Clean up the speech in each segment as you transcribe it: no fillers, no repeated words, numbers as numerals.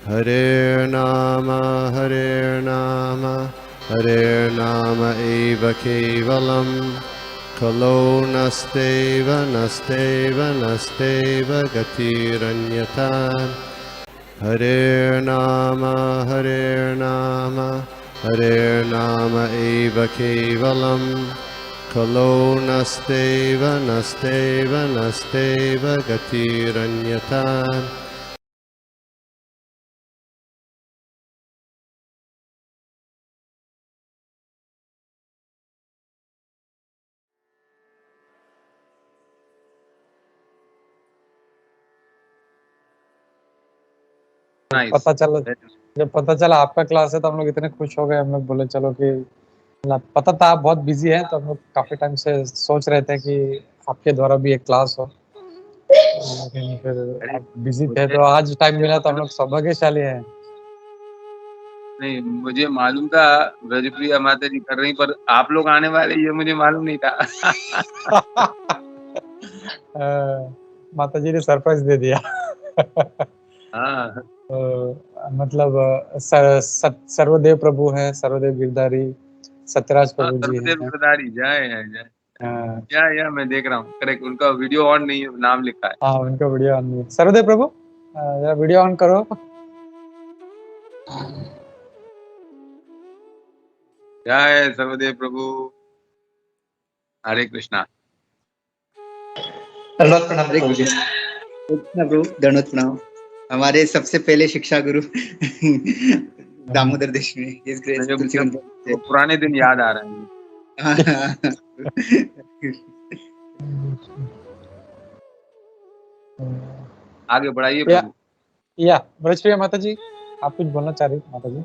Hare Nama Hare Nama eva kevalam Kalo nasteva nasteva nasteva gatiranyata Hare Nama Hare Nama eva kevalam Kalo nasteva nasteva nasteva gatiranyata पता चला, जब पता चला आपका class है तो हम लोग इतने खुश हो गए। हम लोग बोले चलो कि पता था आप बहुत बिजी हैं, तो हम लोग काफी टाइम से सोच रहे थे कि आपके द्वारा भी एक क्लास हो, लेकिन फिर आप बिजी थे तो आज टाइम मिला, तो हम लोग सौभाग्यशाली हैं। नहीं, मुझे मालूम था ब्रजप्रिया माता जी कर रही, पर आप लोग आने वाले ये मुझे मालूम नहीं था। माता जी ने सरप्राइज दे दिया। हाँ, मतलब सर्वदेव प्रभु हैं, सर्वदेव गिरधारी सत्यराज प्रभु जी हैं। गिरधारी जय जय मैं देख रहा हूँ, करेक्ट। उनका वीडियो ऑन नहीं है, नाम लिखा है। हाँ, उनका वीडियो ऑन नहीं है। सर्वदेव प्रभु जरा वीडियो ऑन करो। जय सर्वदेव प्रभु। हरे कृष्णा। दंडवत प्रणाम प्रभु जी। प्रभु दंडवत प्रणाम। हमारे सबसे पहले शिक्षा गुरु दामोदर देश में पुराने दिन याद आ रहे हैं। आगे बढ़ाइए प्रभु। या ब्रजप्रिया माता जी, आप कुछ बोलना चाह रही माता जी?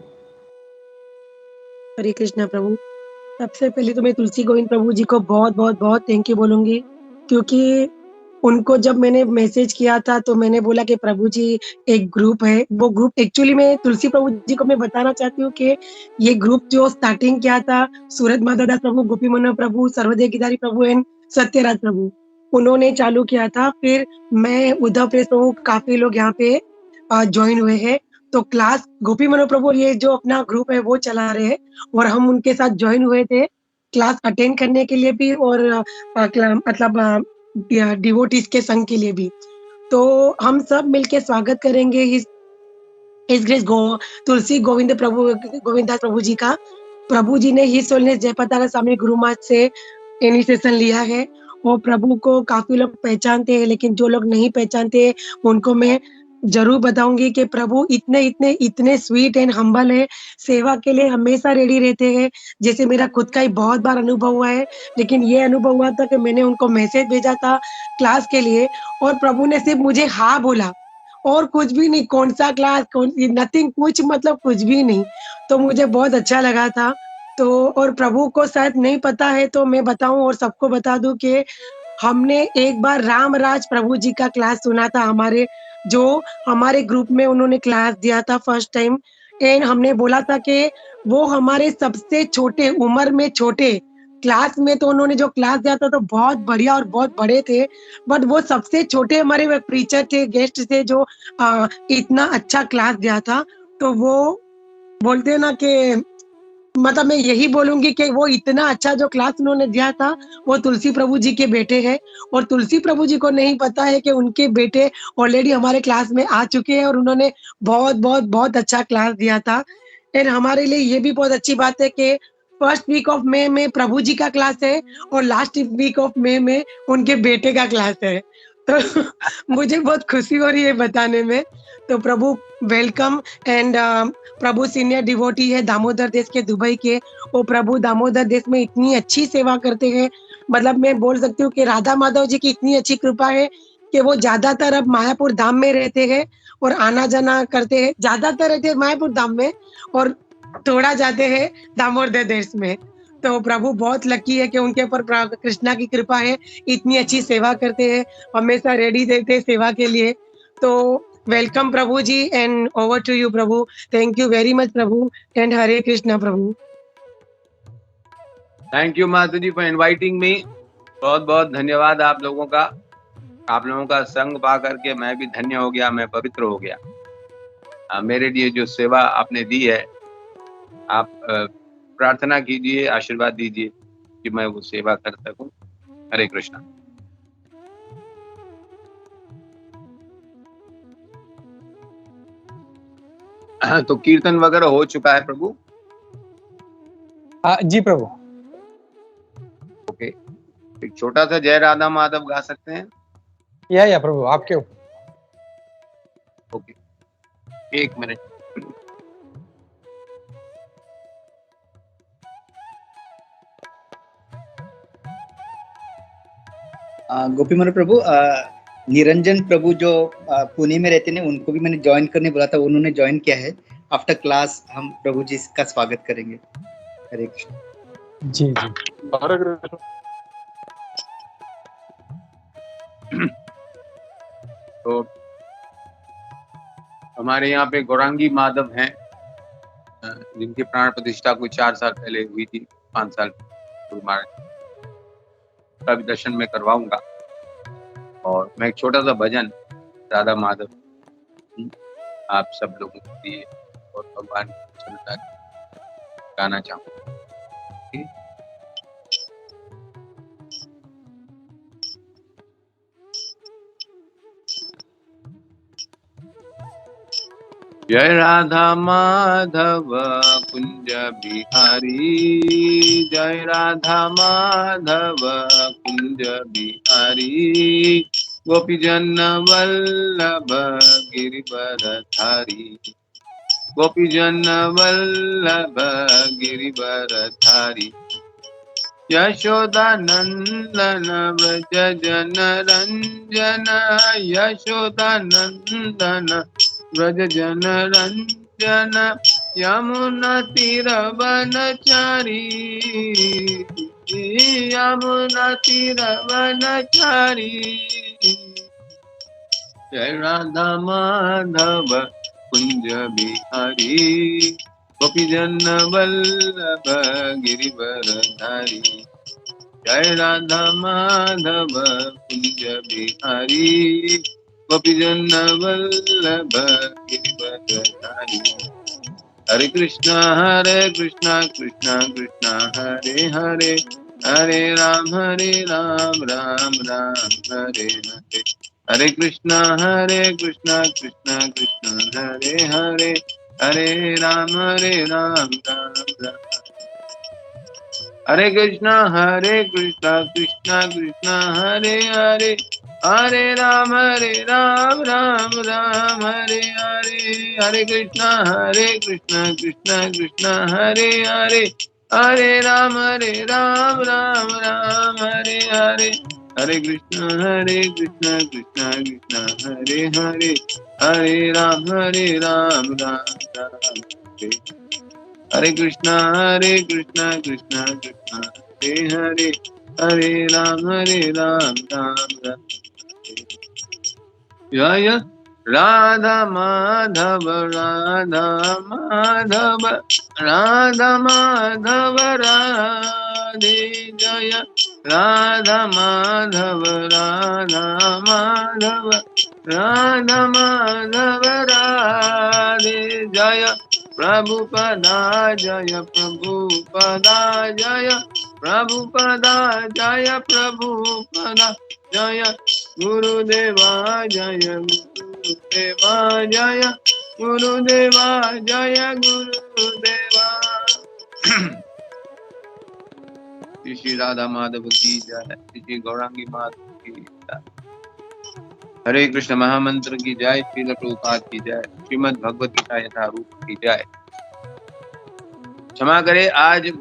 हरे कृष्णा प्रभु। सबसे पहले तो मैं तुलसी गोविंद प्रभु जी को बहुत बहुत बहुत थैंक यू बोलूंगी, क्योंकि उनको जब मैंने मैसेज किया था तो मैंने बोला कि प्रभु जी एक ग्रुप है। वो ग्रुप एक्चुअली मैं तुलसी प्रभु जी को मैं बताना चाहती हूँ कि ये ग्रुप जो स्टार्टिंग किया था सूरज माधवदास प्रभु, गोपी मनोहर प्रभु, सर्वदेव गिरधारी प्रभु एंड सत्यराज प्रभु, उन्होंने चालू किया था। फिर मैं उद्धव प्रेस प्रभु, काफी लोग यहाँ पे ज्वाइन हुए हैं। तो क्लास गोपी मनोहर प्रभु ये जो अपना ग्रुप है वो चला रहे हैं और हम उनके साथ ज्वाइन हुए थे क्लास अटेंड करने के लिए भी और मतलब डिवोटीज के संघ के लिए भी। तो हम सब मिलके स्वागत करेंगे इस ग्रेस तुलसी गोविंदास प्रभु जी का। प्रभु जी ने हिज होलिनेस जयपताका स्वामी गुरु महाराज से इनिशिएशन लिया है और प्रभु को काफी लोग पहचानते हैं, लेकिन जो लोग नहीं पहचानते उनको मैं जरूर बताऊंगी कि प्रभु इतने इतने इतने स्वीट एंड हम्बल है, सेवा के लिए हमेशा रेडी रहते हैं। जैसे मेरा खुद का ही बहुत बार अनुभव हुआ है, लेकिन ये अनुभव हुआ था कि मैंने उनको मैसेज भेजा था क्लास के लिए और प्रभु ने सिर्फ मुझे हाँ बोला और कुछ भी नहीं, कौन सा क्लास, कौन नथिंग, कुछ मतलब कुछ भी नहीं। तो मुझे बहुत अच्छा लगा था। तो और प्रभु को शायद नहीं पता है तो मैं बताऊं और सबको बता दूं कि हमने एक बार रामराज प्रभु जी का क्लास सुना था। हमारे ग्रुप में उन्होंने क्लास दिया था फर्स्ट टाइम एंड हमने बोला था कि वो हमारे सबसे छोटे उम्र में छोटे क्लास में, तो उन्होंने जो क्लास दिया था तो बहुत बढ़िया और बहुत बड़े थे, बट वो सबसे छोटे हमारे प्रीचर थे, गेस्ट थे जो इतना अच्छा क्लास दिया था। तो वो बोलते हैं ना कि मतलब मैं यही बोलूंगी कि वो इतना अच्छा जो क्लास उन्होंने दिया था वो तुलसी प्रभु जी के बेटे हैं और तुलसी प्रभु जी को नहीं पता है कि उनके बेटे ऑलरेडी हमारे क्लास में आ चुके हैं और उन्होंने बहुत बहुत बहुत अच्छा क्लास दिया था। एंड हमारे लिए ये भी बहुत अच्छी बात है कि फर्स्ट वीक ऑफ मई में प्रभु जी का क्लास है और लास्ट वीक ऑफ मई में उनके बेटे का क्लास है। तो मुझे बहुत खुशी हो रही है बताने में। तो Prabhu welcome and Prabhu senior devotee है दामोदर देश के दुबई के। वो प्रभु दामोदर देश में इतनी अच्छी सेवा करते हैं, मतलब मैं बोल सकती हूँ कि राधा माधव जी की इतनी अच्छी कृपा है कि वो ज्यादातर अब मायापुर धाम में रहते हैं और आना जाना करते हैं। ज्यादातर रहते हैं मायापुर धाम में और थोड़ा जाते हैं दामोदर देश में। तो प्रभु बहुत लकी है कि उनके ऊपर कृष्णा की कृपा है, इतनी अच्छी सेवा करते हैं, हमेशा रेडी रहते हैं सेवा के लिए। तो welcome Prabhu ji and over to you Prabhu. Thank you very much Prabhu and Hare Krishna Prabhu. Thank you Mata ji for inviting me. बहुत बहुत धन्यवाद आप लोगों का। आप लोगों का संग पा करके मैं भी धन्य हो गया, मैं पवित्र हो गया। मेरे लिए जो सेवा आपने दी है, आप प्रार्थना कीजिए, आशीर्वाद दीजिए कि मैं वो सेवा कर सकूं। हरे कृष्णा। तो कीर्तन वगैरह हो चुका है प्रभु? हाँ जी प्रभु। ओके, एक छोटा सा जय राधा माधव गा सकते हैं? या प्रभु आपके ऊपर। Okay, 1 minute. गोपी मोहन प्रभु, निरंजन प्रभु जो पुणे में रहते हैं, उनको भी मैंने ज्वाइन करने बोला था, उन्होंने ज्वाइन किया है। आफ्टर क्लास हम प्रभु जी का स्वागत करेंगे। हरे कृष्ण। जी जी। हरे कृष्ण। तो हमारे यहाँ पे गौरांगी माधव हैं, जिनकी प्राण प्रतिष्ठा कोई 4 साल पहले हुई थी, 5 साल गुरु महाराज का भी दर्शन में करवाऊंगा। और मैं एक छोटा सा भजन राधा माधव आप सब लोगों के लिए और भगवान की प्रसन्नता गाना चाहूंगा। जय राधा माधव कुंज बिहारी, जय राधा माधव कुंज बिहारी, गोपी जन वल्लभ गिरिवरधारी, गोपी जन वल्लभ गिरिवरधारी, यशोदा नंदन व्रज जन रंजन, यशोदा नंदन व्रज जन रंजन, यमुना तीर वनचारी, यमुना तीर वनचारी, जय राधा माधव कुंज बिहारी, गोपी जन वल्लभ गिरिवरधारी, जय राधा माधव कुंज बिहारी, गोपी जन वल्लभ गिरिवरधारी। हरे कृष्णा कृष्णा कृष्णा हरे हरे, हरे राम राम राम हरे हरे, हरे कृष्णा कृष्णा कृष्णा हरे हरे, हरे राम राम राम। हरे कृष्णा कृष्णा कृष्णा हरे हरे, हरे राम राम राम हरे हरे, हरे कृष्णा कृष्णा कृष्णा हरे हरे, हरे राम राम राम हरे हरे, हरे कृष्णा कृष्णा कृष्णा हरे हरे, हरे राम राम राम हरे कृष्णा कृष्णा हरे हरे, हरे राम राम राम। जय राधा माधव राधा माधव, राधा माधव राधे, जय राधा माधव राधा माधव, राधा माधव राधे, जय प्रभुपदा जय प्रभुपदा, जय प्रभुपदा जय प्रभुपदा, जय गुरुदेवा जय गुरुदेवा, जय गुरुदेवा जय गुरुदेवा। श्री राधा माधव की जय, श्री गौरांगी माधव की जय, हरे कृष्ण महामंत्र की जय, श्रील प्रभुपाद की जय, श्रीमद् भगवत गीता यथारूप की जय। क्षमा करे, आज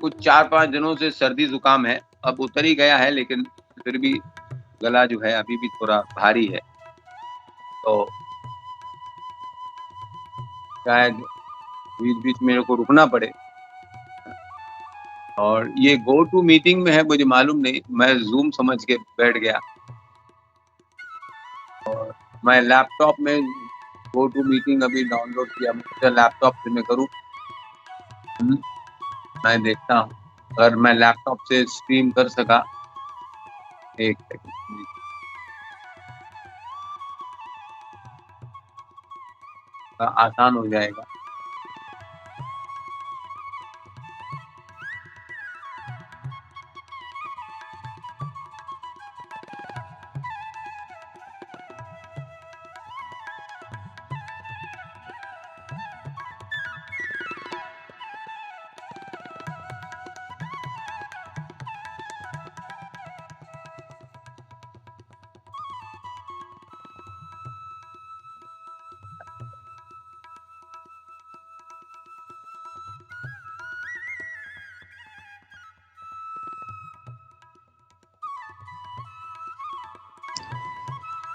कुछ 4-5 दिनों से सर्दी जुकाम है, अब उतर ही गया है, लेकिन फिर भी गला जो है अभी भी थोड़ा भारी है, तो शायद बीच बीच मेरे को रुकना पड़े। और ये गो टू मीटिंग में है, मुझे मालूम नहीं, मैं जूम समझ के बैठ गया और मैं लैपटॉप में गो टू मीटिंग अभी डाउनलोड किया, मुझे लैपटॉप से मैं करूँ, मैं देखता हूँ अगर मैं लैपटॉप से स्ट्रीम कर सका। एक सेकंड, आसान हो जाएगा।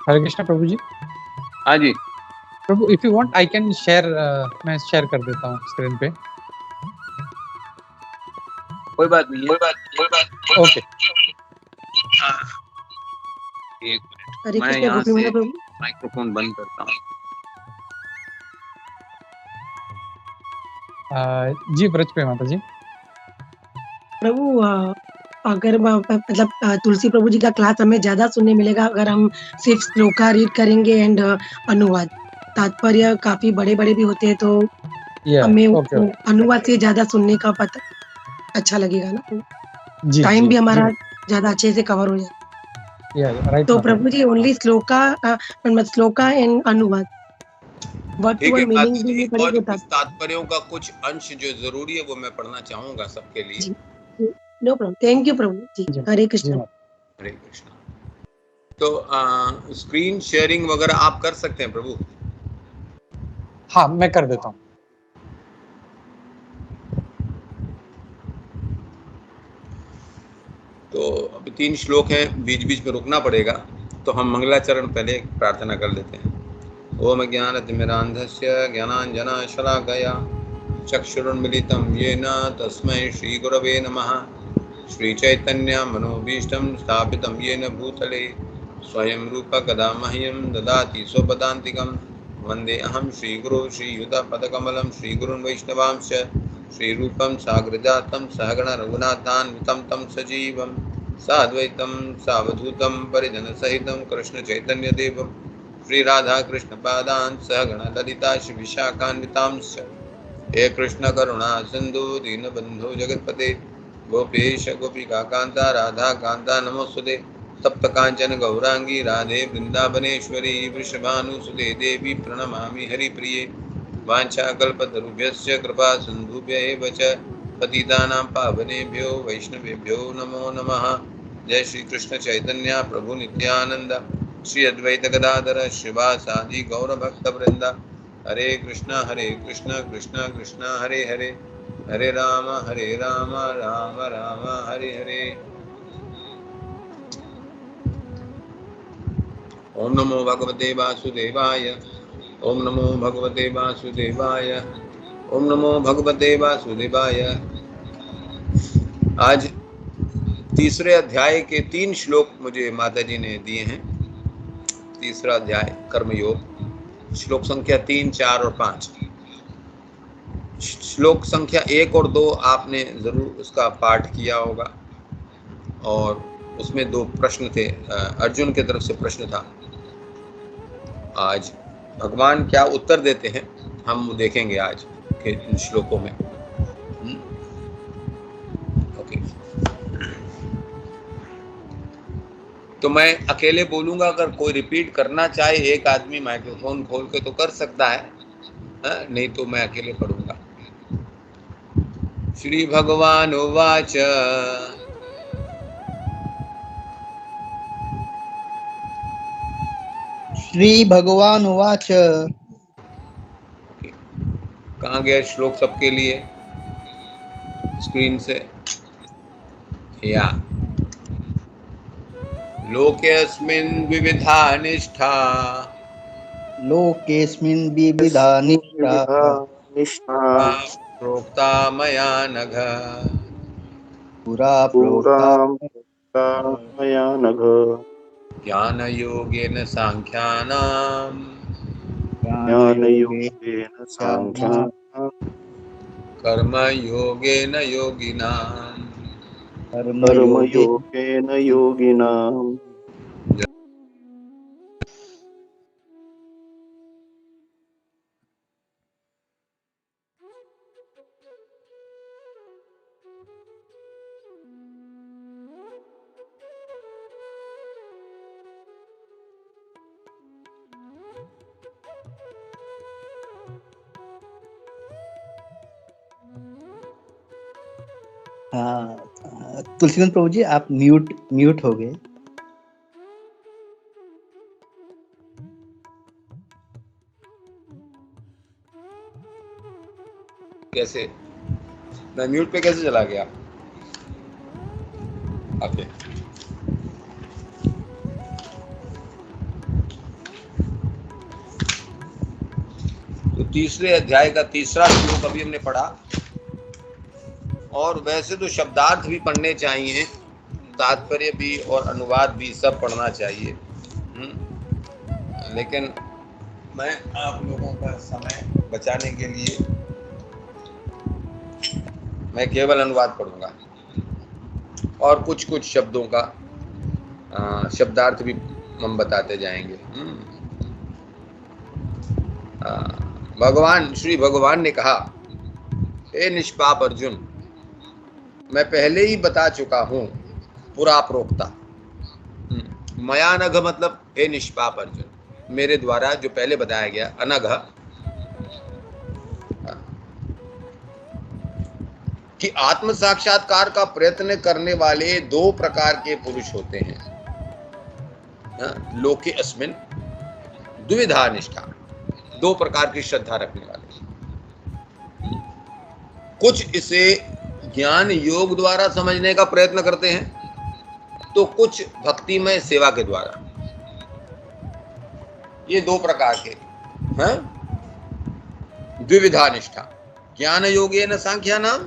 हरे कृष्णा प्रभु जी। हाँ जी, Prabhu if you want I can share, मैं शेयर कर देता हूँ स्क्रीन पे। कोई बात नहीं है। ओके। एक मिनट, हरे मैं कृष्ण यहाँ गोपी से मीना प्रभु। माइक्रोफोन बंद करता हूँ। जी ब्रज पे माता जी। प्रभु अगर मतलब तुलसी प्रभु जी का क्लास हमें ज़्यादा सुनने मिलेगा अगर हम सिर्फ श्लोका रीड करेंगे एंड अनुवाद। तात्पर्य काफ़ी बड़े-बड़े भी होते हैं तो या हमें ओके अनुवाद से ज़्यादा सुनने का पता अच्छा लगेगा ना। जी टाइम जी भी जी हमारा ज़्यादा अच्छे से कवर हो जाए। या राइट तो माता प्रभु जी ओनली श्लोका मतलब श्लोका एंड अनुवाद। वर्ड टू ठीक है वर्ड मीनिंग माता भी जी, नहीं और पढ़ेंगे कुछ तब। तात्पर्यों का कुछ अंश जो जरूरी है वो मैं पढ़ना चाहूंगा सबके लिए। जी। No problem. Thank you Prabhu ji. जी हरे जी कृष्ण। माता। हरे कृष्णा। तो स्क्रीन शेयरिंग वगैरह आप कर सकते हैं प्रभु? हाँ मैं कर देता हूँ। तो अभी 3 श्लोक हैं, बीच बीच में रुकना पड़ेगा, तो हम मंगलाचरण पहले प्रार्थना कर लेते हैं। ओम ज्ञानतिमिरान्धस्य ज्ञानाञ्जनशलाकया चक्षुरुन्मिलितं येन तस्मै श्रीगुरवे नमः। श्रीचैतन्यमनोभीष्टं स्थापितं येन भूतले स्वयं रूप कदा मह्यं ददाति स्वपदान्तिकं। वन्देऽहं श्रीगुरो श्रीयुतपदकमलं श्रीगुरुन् वैष्णवांश्च श्रीरूपं साग्रजातं सहगण रघुनाथान्वितं तं सजीवं साद्वैतं सावधूतं परिजनसहितं कृष्णचैतन्यदेवं श्रीराधाकृष्णपादान् सहगण ललिता श्रीविशाखान्वितांश्च। हे कृष्ण करुणा सिंधु दीनबंधु जगतपते गोपेश गोपिका कांता राधा कांता नमोस्तुते। तप्त कांचन गौरांगी राधे वृंदावनेश्वरी वृषभानुसुते देवी प्रणमामि हरिप्रिये। वाञ्छाकल्पतरुभ्यश्च कृपा सिन्धुभ्य एव च पतितानां पावनेभ्यो वैष्णवेभ्यो नमो नमः। जय श्री कृष्ण चैतन्य प्रभु नित्यानंद श्री अद्वैत गदाधर श्रीवासादि गौरभक्तवृंद। हरे कृष्णा कृष्णा कृष्णा हरे हरे, हरे राम राम राम हरे हरे। ओम नमो भगवते वासुदेवाय, ओम नमो भगवते वासुदेवाय, ओम नमो भगवते वासुदेवाय। आज तीसरे अध्याय के 3 श्लोक मुझे माता जी ने दिए हैं। तीसरा अध्याय कर्मयोग, श्लोक संख्या 3, 4 और 5। श्लोक संख्या 1 और 2 आपने जरूर उसका पाठ किया होगा, और उसमें 2 प्रश्न थे, अर्जुन के तरफ से प्रश्न था। आज भगवान क्या उत्तर देते हैं हम देखेंगे आज के इन श्लोकों में। ओके, तो मैं अकेले बोलूंगा, अगर कोई रिपीट करना चाहे एक आदमी माइक्रोफोन खोल के तो कर सकता है, नहीं तो मैं अकेले पढ़ूंगा। श्री भगवान उवाच श्री भगवान उवाच। कहाँ गया श्लोक सबके लिए स्क्रीन से? या लोकेऽस्मिन् विविधा निष्ठा लोकेऽस्मिन् विविधा निष्ठा निष्ठा प्रोक्ता मया नघ। पुरा पुरा प्रोक्ता मया नघ। ज्ञानयोगेन साङ्ख्यानां ज्ञानयोगे ज्ञानयोगेन साङ्ख्यानां कर्मयोगेन योगिनाम्। कर्मयोगे कर्मयोगेन योगिनाम्। तुलसीगंज प्रभु जी आप म्यूट हो गए। कैसे मैं म्यूट पे कैसे चला गया? ओके तो तीसरे अध्याय का तीसरा श्लोक अभी हमने पढ़ा, और वैसे तो शब्दार्थ भी पढ़ने चाहिए, तात्पर्य भी और अनुवाद भी सब पढ़ना चाहिए, लेकिन मैं आप लोगों का समय बचाने के लिए मैं केवल अनुवाद पढ़ूंगा और कुछ कुछ शब्दों का शब्दार्थ भी हम बताते जाएंगे। श्री भगवान ने कहा, हे निष्पाप अर्जुन, मैं पहले ही बता चुका हूं पुरा प्रोक्ता। मया नघ मतलब हे निष्पाप अर्जुन, मेरे द्वारा जो पहले बताया गया। अनघ कि आत्म साक्षात्कार का प्रयत्न करने वाले दो प्रकार के पुरुष होते हैं। लोके अस्मिन द्विविधा निष्ठा, दो प्रकार की श्रद्धा रखने वाले। कुछ इसे ज्ञान योग द्वारा समझने का प्रयत्न करते हैं, तो कुछ भक्तिमय सेवा के द्वारा। ये दो प्रकार के हैं। द्विविधा निष्ठा, ज्ञान योगेन सांख्यानाम,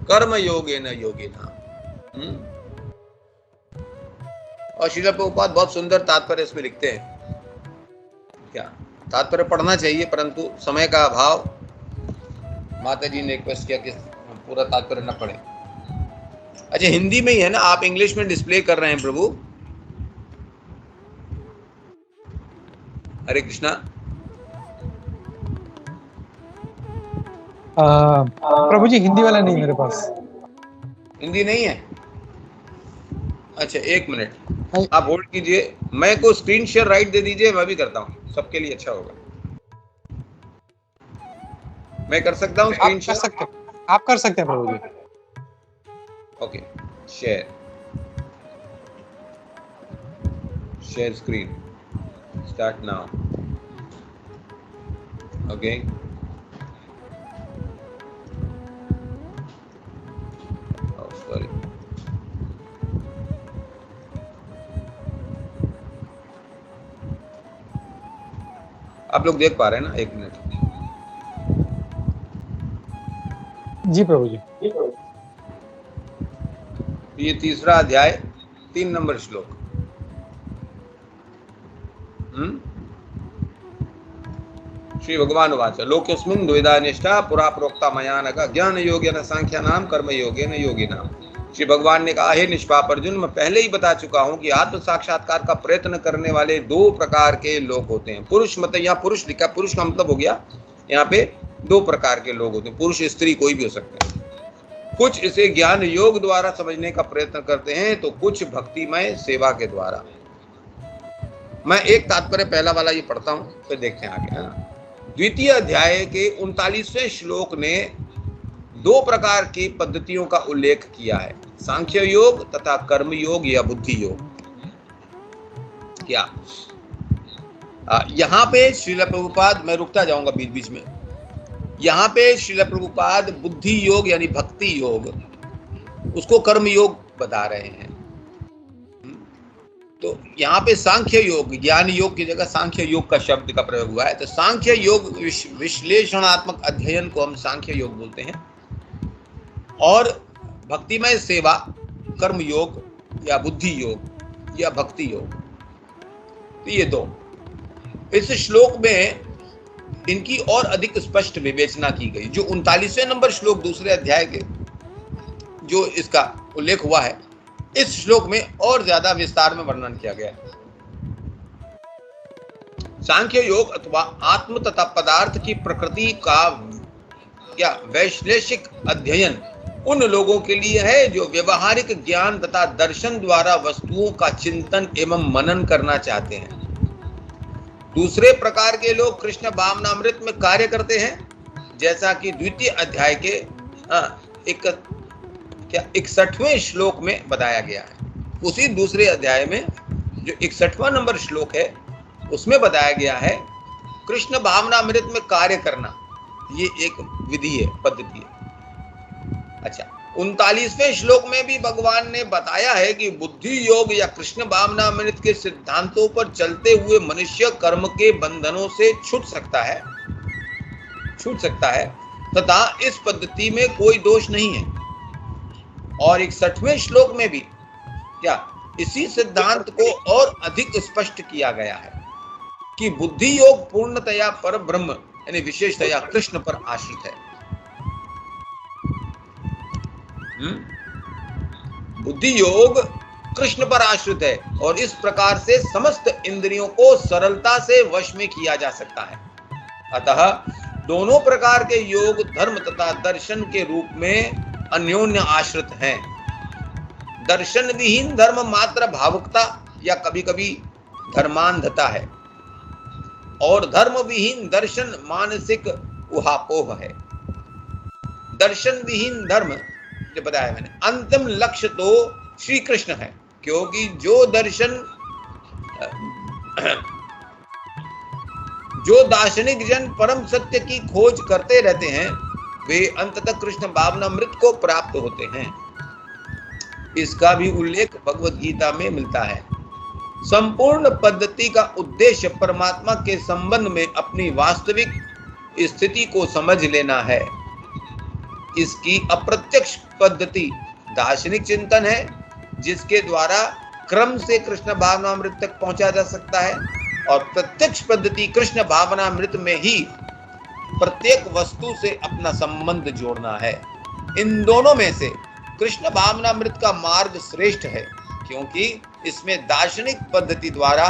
कर्म योगेन योगिनाम। और श्रील प्रभुपाद बहुत सुंदर तात्पर्य इसमें लिखते हैं। क्या तात्पर्य पढ़ना चाहिए, परंतु समय का अभाव, माता जी ने रिक्वेस्ट किया कि पूरा तात्पर्य न पढ़े। अच्छा, हिंदी में ही है ना, आप इंग्लिश में डिस्प्ले कर रहे हैं प्रभु? हरे कृष्णा। प्रभु जी हिंदी वाला नहीं मेरे पास। हिंदी नहीं है? अच्छा एक मिनट आप होल्ड कीजिए, मैं को स्क्रीन शेयर राइट दे दीजिए, मैं भी करता हूँ, सबके लिए अच्छा होगा। मैं कर सकता हूँ स्क्रीन शेयर? आप कर सकते हैं Prabhu ji. Okay, share screen, start now. Okay, sorry, आप लोग देख पा रहे हैं ना? एक मिनट। जी प्रभु जी। ये तीसरा अध्याय 3 नंबर श्लोक। श्री भगवान उवाच, लोकेस्मिन् द्विविधा निष्ठा पुरा प्रोक्ता मया नघ, ज्ञान योगेन सांख्यानाम, कर्म योगेन योगिनाम। श्री भगवान ने कहा, हे निष्पाप अर्जुन, मैं पहले ही बता चुका हूं कि आत्म साक्षात्कार का प्रयत्न करने वाले दो प्रकार के लोग होते हैं। पुरुष मतलब यहाँ पुरुष लिखा, पुरुष का मतलब हो गया यहाँ पे दो प्रकार के लोग होते हैं, पुरुष स्त्री कोई भी हो सकते हैं। कुछ इसे ज्ञान योग द्वारा समझने का प्रयत्न करते हैं, तो कुछ भक्तिमय सेवा के द्वारा। मैं एक तात्पर्य पहला वाला ये पढ़ता हूं, फिर देखते हैं आगे, है ना। द्वितीय अध्याय के 39वें श्लोक ने दो प्रकार की पद्धतियों का उल्लेख किया है, सांख्य योग तथा कर्म योग या बुद्धि योग। क्या यहाँ पे श्रील प्रभुपाद, मैं रुकता जाऊंगा बीच बीच में, यहाँ पे श्रील प्रभुपाद बुद्धि योग यानी भक्ति योग, उसको कर्म योग बता रहे हैं। तो यहाँ पे सांख्य योग, ज्ञान योग की जगह सांख्य योग का शब्द का प्रयोग हुआ है। तो सांख्य योग विश्लेषणात्मक अध्ययन को हम सांख्य योग बोलते हैं, और भक्तिमय सेवा कर्म योग या बुद्धि योग या भक्ति योग। तो ये दो, इस श्लोक में इनकी और अधिक स्पष्ट विवेचना की गई। जो 39वें नंबर श्लोक दूसरे अध्याय के जो इसका उल्लेख हुआ है, इस श्लोक में और ज्यादा विस्तार में वर्णन किया गया है। सांख्य योग अथवा आत्म तथा पदार्थ की प्रकृति का या वैश्लेषिक अध्ययन उन लोगों के लिए है जो व्यवहारिक ज्ञान तथा दर्शन द्वारा वस्तुओं का चिंतन एवं मनन करना चाहते हैं। दूसरे प्रकार के लोग कृष्ण भावनामृत में कार्य करते हैं, जैसा कि द्वितीय अध्याय के क्या 61वें श्लोक में बताया गया है। उसी दूसरे अध्याय में जो 61वां नंबर श्लोक है उसमें बताया गया है कृष्ण भावनामृत में कार्य करना, ये एक विधि है, पद्धति है। अच्छा, 39वें श्लोक में भी भगवान ने बताया है कि बुद्धि योग या कृष्ण भावनामृत के सिद्धांतों पर चलते हुए मनुष्य कर्म के बंधनों से छूट सकता है तथा इस पद्धति में कोई दोष नहीं है। और 61वें श्लोक में भी क्या इसी सिद्धांत को और अधिक स्पष्ट किया गया है कि बुद्धि योग पूर्णतया पर ब्रह्म यानी विशेषतया कृष्ण पर आश्रित है। बुद्धि योग कृष्ण पर आश्रित है और इस प्रकार से समस्त इंद्रियों को सरलता से वश में किया जा सकता है। अतः दोनों प्रकार के योग धर्म तथा दर्शन के रूप में अन्योन्य आश्रित हैं। दर्शन विहीन धर्म मात्र भावुकता या कभी कभी धर्मांधता है और धर्म विहीन दर्शन मानसिक उहापोह है। दर्शन विहीन धर्म जो बताया मैंने, अंतिम लक्ष्य तो श्री कृष्ण है, क्योंकि जो दार्शनिक जन परम सत्य की खोज करते रहते हैं वे अंततः कृष्ण भावनामृत को प्राप्त होते हैं। इसका भी उल्लेख भगवत गीता में मिलता है। संपूर्ण पद्धति का उद्देश्य परमात्मा के संबंध में अपनी वास्तविक स्थिति को समझ लेना है। इसकी अप्रत्यक्ष पद्धति दार्शनिक चिंतन है, जिसके द्वारा क्रम से कृष्ण भावनामृत तक पहुंचा जा सकता है, और प्रत्यक्ष पद्धति कृष्ण भावनामृत में ही प्रत्येक वस्तु से अपना संबंध जोड़ना है। इन दोनों में से कृष्ण भावनामृत का मार्ग श्रेष्ठ है, क्योंकि इसमें दार्शनिक पद्धति द्वारा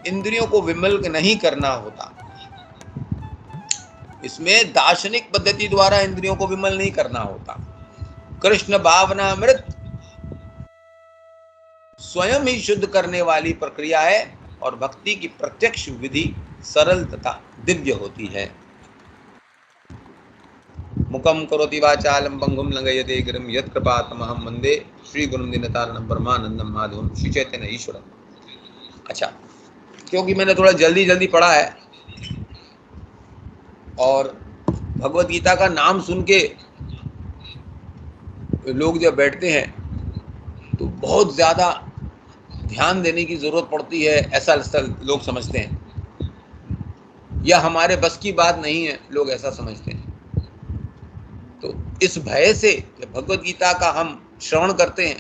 इंद्रियों को विमल नहीं करना होता। इसमें दार्शनिक पद्धति द्वारा इंद्रियों को विमल नहीं करना होता। कृष्ण भावनामृत स्वयं ही शुद्ध करने वाली प्रक्रिया है और भक्ति की प्रत्यक्ष विधि सरल तथा दिव्य होती है। मुखम करोति वाचालम पंगुम लंघयते गिरिम यत्कृपातमहं वंदे श्री गुरुं दीनतारिणं परमानंदं माधवं श्री चैतन्य ईश्वरम्। अच्छा, क्योंकि मैंने थोड़ा जल्दी पढ़ा है और भगवत गीता का नाम सुन के लोग जब बैठते हैं तो बहुत ज्यादा ध्यान देने की जरूरत पड़ती है, ऐसा लोग समझते हैं, या हमारे बस की बात नहीं है, लोग ऐसा समझते हैं। तो इस भय से जब भगवत गीता का हम श्रवण करते हैं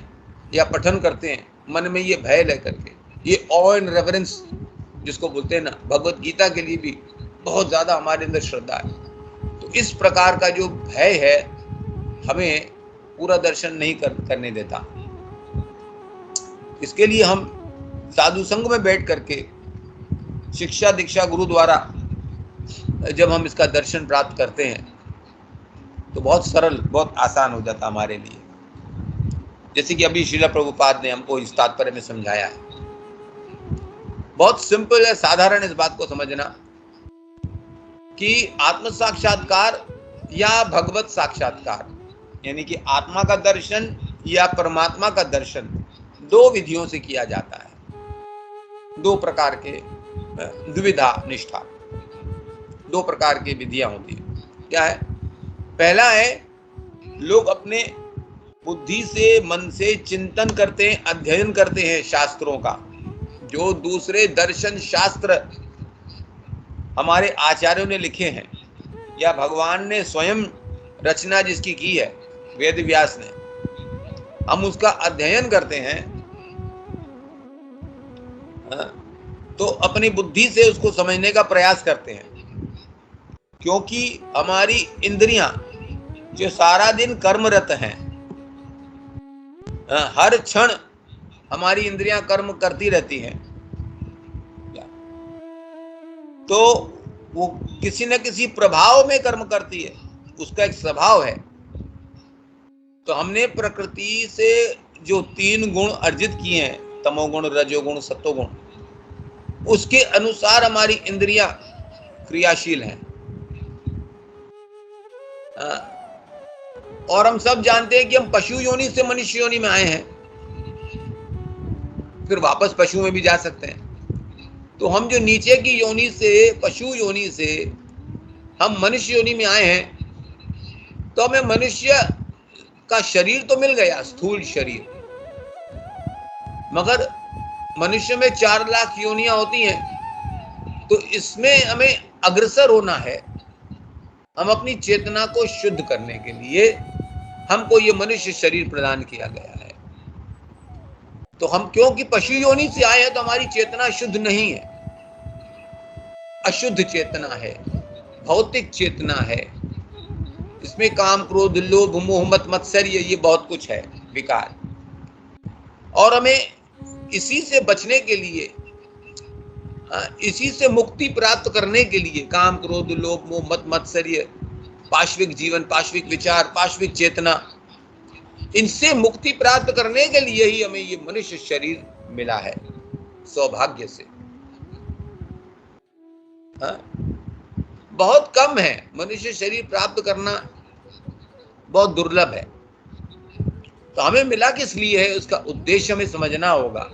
या पठन करते हैं, मन में ये भय लेकर के, ये ऑ एंड रेवरेंस जिसको बोलते हैं ना, भगवत गीता के लिए भी बहुत ज्यादा हमारे अंदर श्रद्धा है। तो इस प्रकार का जो भय है हमें पूरा दर्शन नहीं करने देता। इसके लिए हम साधु संघ में बैठ करके शिक्षा दीक्षा गुरु द्वारा जब हम इसका दर्शन प्राप्त करते हैं तो बहुत सरल, बहुत आसान हो जाता हमारे लिए। जैसे कि अभी श्रील प्रभुपाद ने हमको इस तात्पर्य में समझाया है। बहुत सिंपल है, साधारण इस बात को समझना कि आत्म साक्षात्कार या भगवत साक्षात्कार यानी कि आत्मा का दर्शन या परमात्मा का दर्शन दो विधियों से किया जाता है। दो प्रकार के द्विविधा निष्ठा, दो प्रकार की विधियां होती है। क्या है? पहला है लोग अपने बुद्धि से, मन से चिंतन करते हैं, अध्ययन करते हैं शास्त्रों का, जो दूसरे दर्शन शास्त्र हमारे आचार्यों ने लिखे हैं या भगवान ने स्वयं रचना जिसकी की है, वेद व्यास ने, हम उसका अध्ययन करते हैं तो अपनी बुद्धि से उसको समझने का प्रयास करते हैं, क्योंकि हमारी इंद्रियां जो सारा दिन कर्मरत हैं, हर क्षण हमारी इंद्रियां कर्म करती रहती हैं, तो वो किसी न किसी प्रभाव में कर्म करती है, उसका एक स्वभाव है। तो हमने प्रकृति से जो 3 गुण अर्जित किए हैं, तमोगुण, रजोगुण, सत्वगुण, उसके अनुसार हमारी इंद्रियां क्रियाशील हैं। और हम सब जानते हैं कि हम पशु योनि से मनुष्य योनि में आए हैं, फिर वापस पशु में भी जा सकते हैं। तो हम जो नीचे की योनि से, पशु योनि से हम मनुष्य योनि में आए हैं, तो हमें मनुष्य का शरीर तो मिल गया, स्थूल शरीर, मगर मनुष्य में 4 लाख योनियां होती हैं। तो इसमें हमें अग्रसर होना है। हम अपनी चेतना को शुद्ध करने के लिए हमको ये मनुष्य शरीर प्रदान किया गया है। तो हम क्योंकि पशु योनि से आए हैं, तो हमारी चेतना शुद्ध नहीं है, अशुद्ध चेतना है, भौतिक चेतना है। इसमें काम, क्रोध, लोभ, मोह, मत, मत्सर्य, ये बहुत कुछ है, विकार। और हमें इसी से बचने के लिए, इसी से मुक्ति प्राप्त करने के लिए, काम, क्रोध, लोभ, मोह, मत, मत्सर्य, पाश्विक जीवन, पाश्विक विचार, पाश्विक चेतना, इनसे मुक्ति प्राप्त करने के लिए ही हमें ये मनुष्य शरीर मिला है, सौभाग्य से। बहुत कम है, मनुष्य शरीर प्राप्त करना बहुत दुर्लभ है। तो हमें मिला किस लिए है, उसका उद्देश्य हमें समझना होगा।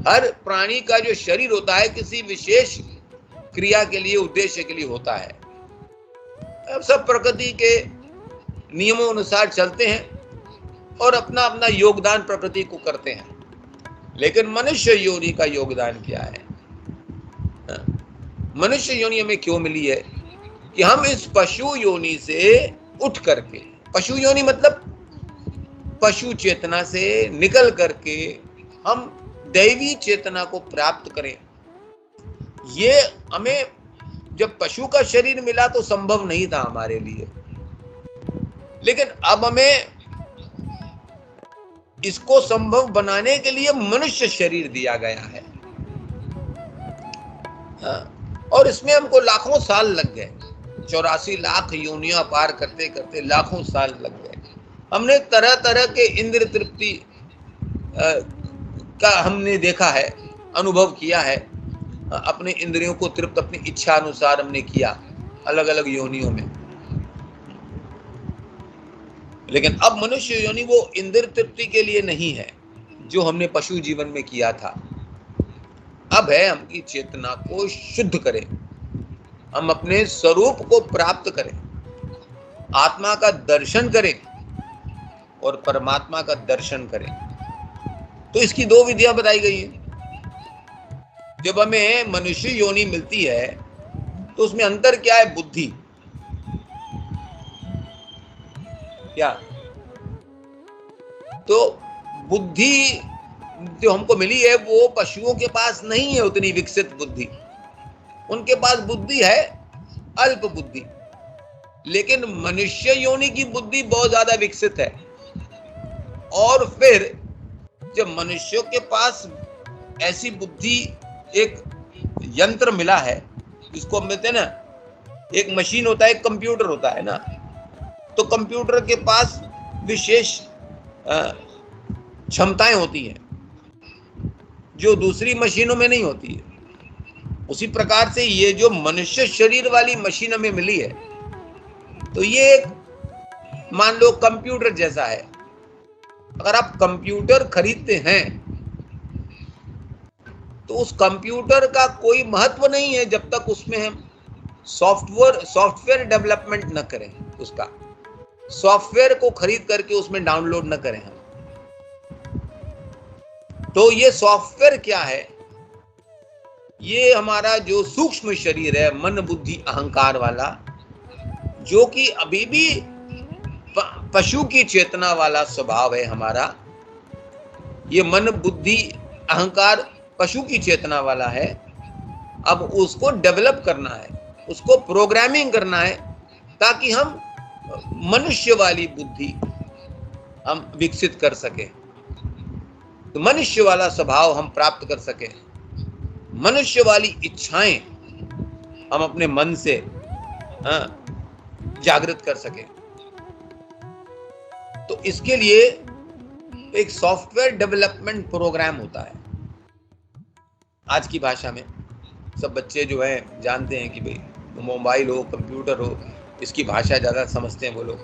हर प्राणी का जो शरीर होता है किसी विशेष क्रिया के लिए, उद्देश्य के लिए होता है। अब सब प्रकृति के नियमों अनुसार चलते हैं और अपना अपना योगदान प्रकृति को करते हैं। लेकिन मनुष्य योनि का योगदान क्या है? मनुष्य योनि हमें क्यों मिली है कि हम इस पशु योनि से उठ करके, पशु योनि मतलब पशु चेतना से निकल करके हम दैवी चेतना को प्राप्त करें। ये हमें जब पशु का शरीर मिला तो संभव नहीं था हमारे लिए, लेकिन अब हमें इसको संभव बनाने के लिए मनुष्य शरीर दिया गया है। और इसमें हमको लाखों साल लग गए, 84 लाख योनियां पार करते करते लाखों साल लग गए। हमने तरह तरह के इंद्र तृप्ति का हमने देखा है, अनुभव किया है। अपने इंद्रियों को तृप्त अपनी इच्छा अनुसार हमने किया अलग अलग योनियों में। लेकिन अब मनुष्य योनि वो इंद्र तृप्ति के लिए नहीं है जो हमने पशु जीवन में किया था। अब है हमकी चेतना को शुद्ध करें, हम अपने स्वरूप को प्राप्त करें, आत्मा का दर्शन करें और परमात्मा का दर्शन करें। तो इसकी 2 विधियां बताई गई हैं। जब हमें मनुष्य योनि मिलती है तो उसमें अंतर क्या है? बुद्धि। क्या? तो बुद्धि जो हमको मिली है वो पशुओं के पास नहीं है उतनी विकसित बुद्धि। उनके पास बुद्धि है अल्प बुद्धि, लेकिन मनुष्य योनि की बुद्धि बहुत ज्यादा विकसित है। और फिर जब मनुष्यों के पास ऐसी बुद्धि, एक यंत्र मिला है जिसको हम कहते हैं ना, एक मशीन होता है, एक कंप्यूटर होता है ना, तो कंप्यूटर के पास विशेष क्षमताएं होती हैं जो दूसरी मशीनों में नहीं होती है। उसी प्रकार से ये जो मनुष्य शरीर वाली मशीन हमें मिली है, तो ये एक मान लो कंप्यूटर जैसा है। अगर आप कंप्यूटर खरीदते हैं तो उस कंप्यूटर का कोई महत्व नहीं है जब तक उसमें हम सॉफ्टवेयर डेवलपमेंट न करें, उसका सॉफ्टवेयर को खरीद करके उसमें डाउनलोड न करें हम। तो ये सॉफ्टवेयर क्या है? ये हमारा जो सूक्ष्म शरीर है, मन बुद्धि अहंकार वाला, जो कि अभी भी पशु की चेतना वाला स्वभाव है हमारा। ये मन बुद्धि अहंकार पशु की चेतना वाला है। अब उसको डेवलप करना है, उसको प्रोग्रामिंग करना है ताकि हम मनुष्य वाली बुद्धि हम विकसित कर सके, तो मनुष्य वाला स्वभाव हम प्राप्त कर सके, मनुष्य वाली इच्छाएं हम अपने मन से जागृत कर सके। तो इसके लिए एक सॉफ्टवेयर डेवलपमेंट प्रोग्राम होता है। आज की भाषा में सब बच्चे जो हैं जानते हैं कि भाई मोबाइल हो, कंप्यूटर हो, इसकी भाषा ज्यादा समझते हैं वो लोग।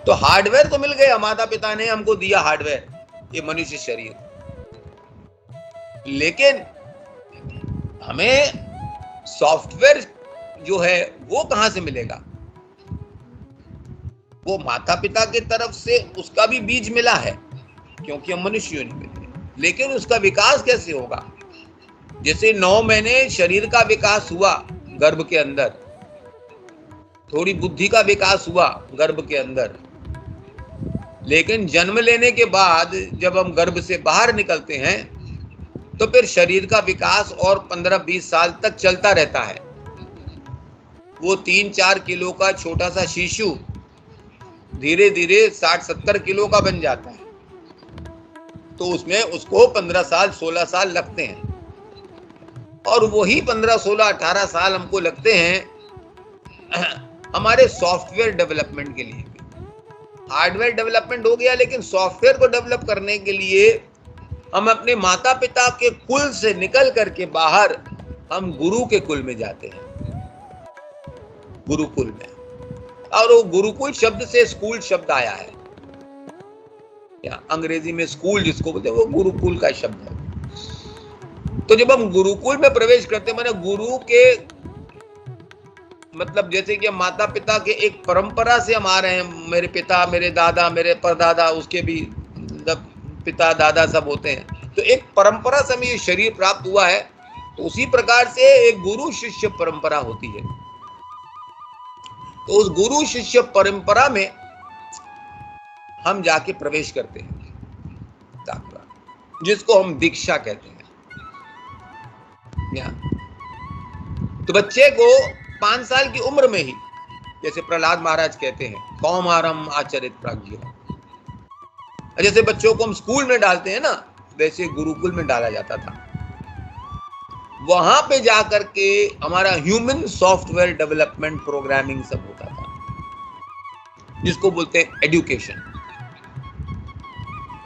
तो हार्डवेयर तो मिल गया, माता पिता ने हमको दिया हार्डवेयर, ये मनुष्य शरीर, लेकिन हमें सॉफ्टवेयर जो है वो कहां से मिलेगा? वो माता पिता की तरफ से उसका भी बीज मिला है, क्योंकि हम मनुष्य नहीं मिले, लेकिन उसका विकास कैसे होगा? जैसे 9 महीने शरीर का विकास हुआ गर्भ के अंदर, थोड़ी बुद्धि का विकास हुआ गर्भ के अंदर, लेकिन जन्म लेने के बाद जब हम गर्भ से बाहर निकलते हैं तो फिर शरीर का विकास और 15-20 साल तक चलता रहता है। वो 3-4 किलो का छोटा सा शिशु धीरे धीरे 60-70 किलो का बन जाता है, तो उसमें उसको 15 साल 16 साल लगते हैं, और वही 15, 16, 18 साल हमको लगते हैं हमारे सॉफ्टवेयर डेवलपमेंट के लिए। हार्डवेयर डेवलपमेंट हो गया, लेकिन सॉफ्टवेयर को डेवलप करने के लिए हम अपने माता पिता के कुल से निकल करके बाहर हम गुरु के कुल में जाते हैं, गुरुकुल में। और वो गुरुकुल शब्द से स्कूल शब्द आया है, या अंग्रेजी में स्कूल जिसको बोलते हैं वो गुरुकुल का शब्द है। तो जब हम गुरुकुल में प्रवेश करते हैं, माने गुरु के मतलब जैसे कि हम माता पिता के एक परंपरा से हम आ रहे हैं, मेरे पिता, मेरे दादा, मेरे परदादा, उसके भी पिता दादा सब होते हैं, तो एक परंपरा से हमें ये शरीर प्राप्त हुआ है, तो उसी प्रकार से एक गुरु शिष्य परंपरा होती है। तो उस गुरु शिष्य परंपरा में हम जाके प्रवेश करते हैं, जिसको हम दीक्षा कहते हैं। तो बच्चे को 5 साल की उम्र में ही, जैसे प्रहलाद महाराज कहते हैं, कौमारम आचरित प्राज्ञ, जैसे बच्चों को हम स्कूल में डालते हैं ना, वैसे गुरुकुल में डाला जाता था। वहां पे जाकर के हमारा ह्यूमन सॉफ्टवेयर डेवलपमेंट प्रोग्रामिंग सब होता था, जिसको बोलते हैं एजुकेशन।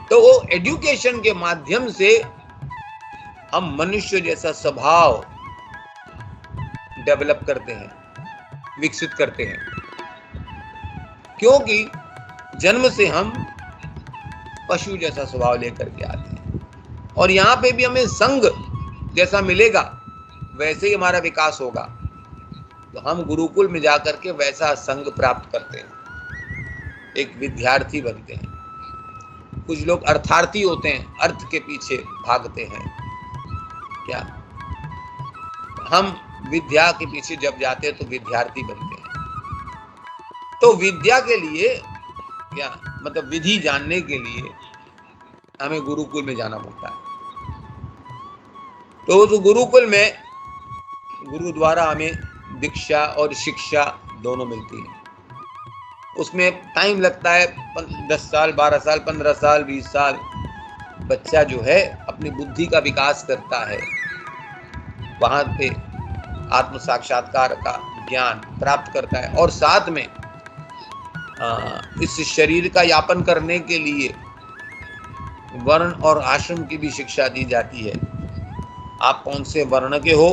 तो वो एजुकेशन के माध्यम से हम मनुष्य जैसा स्वभाव डेवलप करते हैं, विकसित करते हैं, क्योंकि जन्म से हम पशु जैसा स्वभाव लेकर के आते हैं, और यहाँ पे भी हमें संग जैसा मिलेगा वैसे ही हमारा विकास होगा। तो हम गुरुकुल में जाकर के वैसा संग प्राप्त करते हैं, एक विद्यार्थी बनते हैं। कुछ लोग अर्थार्थी होते हैं, अर्थ के पीछे भागते हैं, क्या हम विद्या के पीछे जब जाते हैं तो विद्यार्थी बनते हैं। तो विद्या के लिए क्या मतलब विधि जानने के लिए हमें गुरुकुल में जाना पड़ता है। तो उस गुरुकुल में गुरु द्वारा हमें दीक्षा और शिक्षा दोनों मिलती है। उसमें टाइम लगता है 10 साल, 12 साल, 15 साल, 20 साल। बच्चा जो है अपनी बुद्धि का विकास करता है, वहां पे आत्म साक्षात्कार का ज्ञान प्राप्त करता है, और साथ में इस शरीर का यापन करने के लिए वर्ण और आश्रम की भी शिक्षा दी जाती है। आप कौन से वर्ण के हो,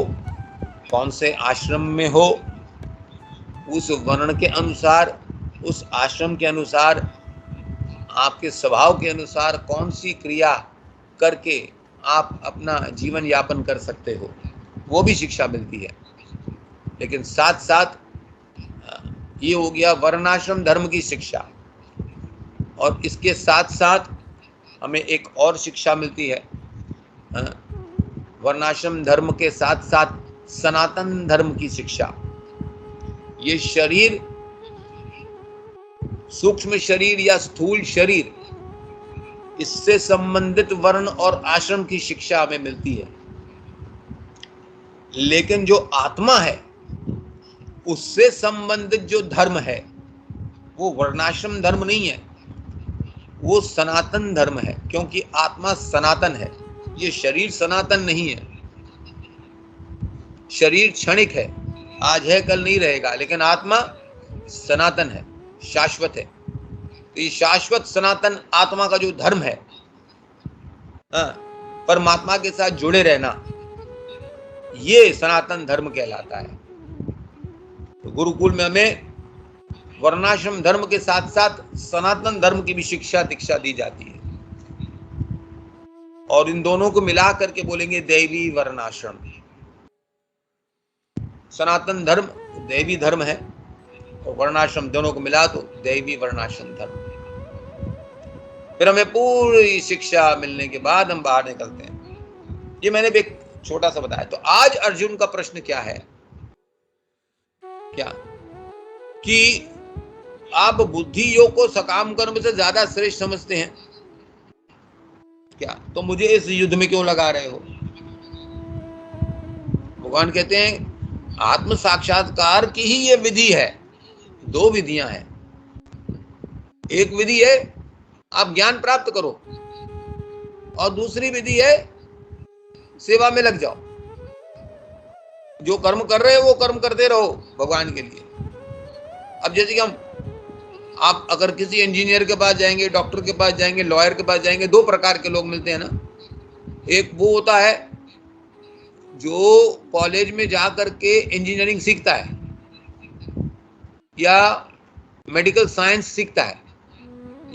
कौन से आश्रम में हो, उस वर्ण के अनुसार, उस आश्रम के अनुसार, आपके स्वभाव के अनुसार कौन सी क्रिया करके आप अपना जीवन यापन कर सकते हो, वो भी शिक्षा मिलती है। लेकिन साथ साथ ये हो गया वर्णाश्रम धर्म की शिक्षा, और इसके साथ साथ हमें एक और शिक्षा मिलती है। वर्णाश्रम धर्म के साथ साथ सनातन धर्म की शिक्षा। ये शरीर, सूक्ष्म शरीर या स्थूल शरीर, इससे संबंधित वर्ण और आश्रम की शिक्षा हमें मिलती है। लेकिन जो आत्मा है, उससे संबंधित जो धर्म है, वो वर्णाश्रम धर्म नहीं है, वो सनातन धर्म है, क्योंकि आत्मा सनातन है। ये शरीर सनातन नहीं है। शरीर क्षणिक है, आज है कल नहीं रहेगा, लेकिन आत्मा सनातन है, शाश्वत है। तो ये शाश्वत सनातन आत्मा का जो धर्म है, परमात्मा के साथ जुड़े रहना, ये सनातन धर्म कहलाता है। तो गुरुकुल में हमें वर्णाश्रम धर्म के साथ साथ सनातन धर्म की भी शिक्षा दीक्षा दी जाती है, और इन दोनों को मिला करके बोलेंगे दैवी वर्णाश्रम। सनातन धर्म दैवी धर्म है और वर्णाश्रम दोनों को मिला तो दैवी वर्णाश्रम धर्म। फिर हमें पूरी शिक्षा मिलने के बाद हम बाहर निकलते हैं। ये मैंने एक छोटा सा बताया। तो आज अर्जुन का प्रश्न क्या है, क्या कि आप बुद्धि योग को सकाम कर्म से ज्यादा श्रेष्ठ समझते हैं क्या, तो मुझे इस युद्ध में क्यों लगा रहे हो। भगवान कहते हैं आत्म साक्षात्कार की ही ये विधि है। दो विधियां हैं, एक विधि है आप ज्ञान प्राप्त करो और दूसरी विधि है सेवा में लग जाओ। जो कर्म कर रहे हो वो कर्म करते रहो भगवान के लिए। अब जैसे कि आप अगर किसी इंजीनियर के पास जाएंगे, डॉक्टर के पास जाएंगे, लॉयर के पास जाएंगे, दो प्रकार के लोग मिलते हैं ना। एक वो होता है जो कॉलेज में जा करके इंजीनियरिंग सीखता है या मेडिकल साइंस सीखता है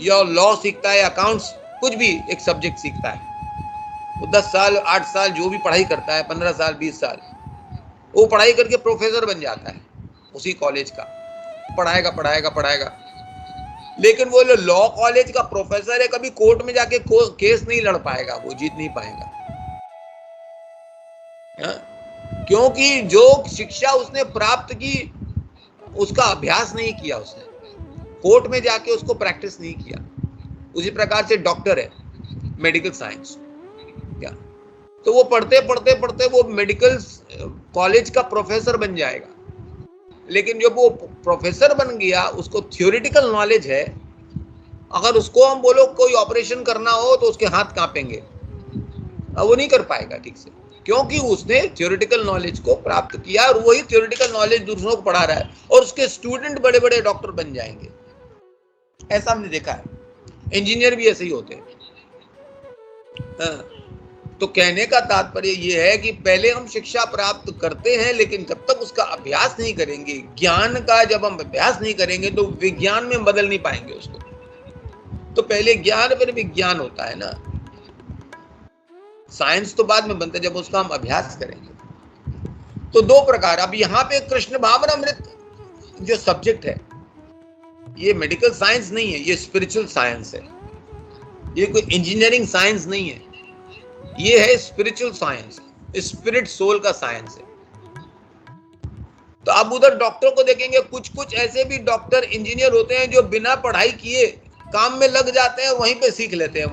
या लॉ सीखता है, अकाउंट्स, कुछ भी एक सब्जेक्ट सीखता है। वो 10 साल 8 साल जो भी पढ़ाई करता है, 15 साल 20 साल, वो पढ़ाई करके प्रोफेसर बन जाता है उसी कॉलेज का। पढ़ाएगा। लेकिन वो लॉ कॉलेज का प्रोफेसर है, कभी कोर्ट में जाके केस नहीं लड़ पाएगा, वो जीत नहीं पाएगा। क्योंकि जो शिक्षा उसने प्राप्त की उसका अभ्यास नहीं किया, उसने कोर्ट में जाके उसको प्रैक्टिस नहीं किया। उसी प्रकार से डॉक्टर है, मेडिकल साइंस, क्या तो वो पढ़ते वो मेडिकल कॉलेज का प्रोफेसर बन जाएगा। लेकिन जब वो प्रोफेसर बन गया, उसको थियोरेटिकल नॉलेज है, अगर उसको हम बोलो कोई ऑपरेशन करना हो तो उसके हाथ कांपेंगे, अब वो नहीं कर पाएगा ठीक से, क्योंकि उसने थियोरेटिकल नॉलेज को प्राप्त किया और वही थियोरेटिकल नॉलेज दूसरों को पढ़ा रहा है और उसके स्टूडेंट बड़े बड़े डॉक्टर बन जाएंगे। ऐसा हमने देखा है, इंजीनियर भी ऐसे ही होते हैं। तो कहने का तात्पर्य यह है कि पहले हम शिक्षा प्राप्त करते हैं, लेकिन जब तक उसका अभ्यास नहीं करेंगे, ज्ञान का जब हम अभ्यास नहीं करेंगे तो विज्ञान में बदल नहीं पाएंगे उसको। तो पहले ज्ञान फिर विज्ञान होता है ना, साइंस तो बाद में बनता है जब उसका हम अभ्यास करेंगे। तो दो प्रकार। अब यहाँ पे कृष्ण भावनामृत जो सब्जेक्ट है, ये मेडिकल साइंस नहीं है, ये स्पिरिचुअल साइंस है। ये कोई इंजीनियरिंग साइंस नहीं है, ये है स्पिरिचुअल साइंस, स्पिरिट सोल का साइंस है। तो अब उधर डॉक्टर को देखेंगे, कुछ ऐसे भी डॉक्टर इंजीनियर होते हैं जो बिना पढ़ाई किए काम में लग जाते हैं, वहीं पे सीख लेते हैं।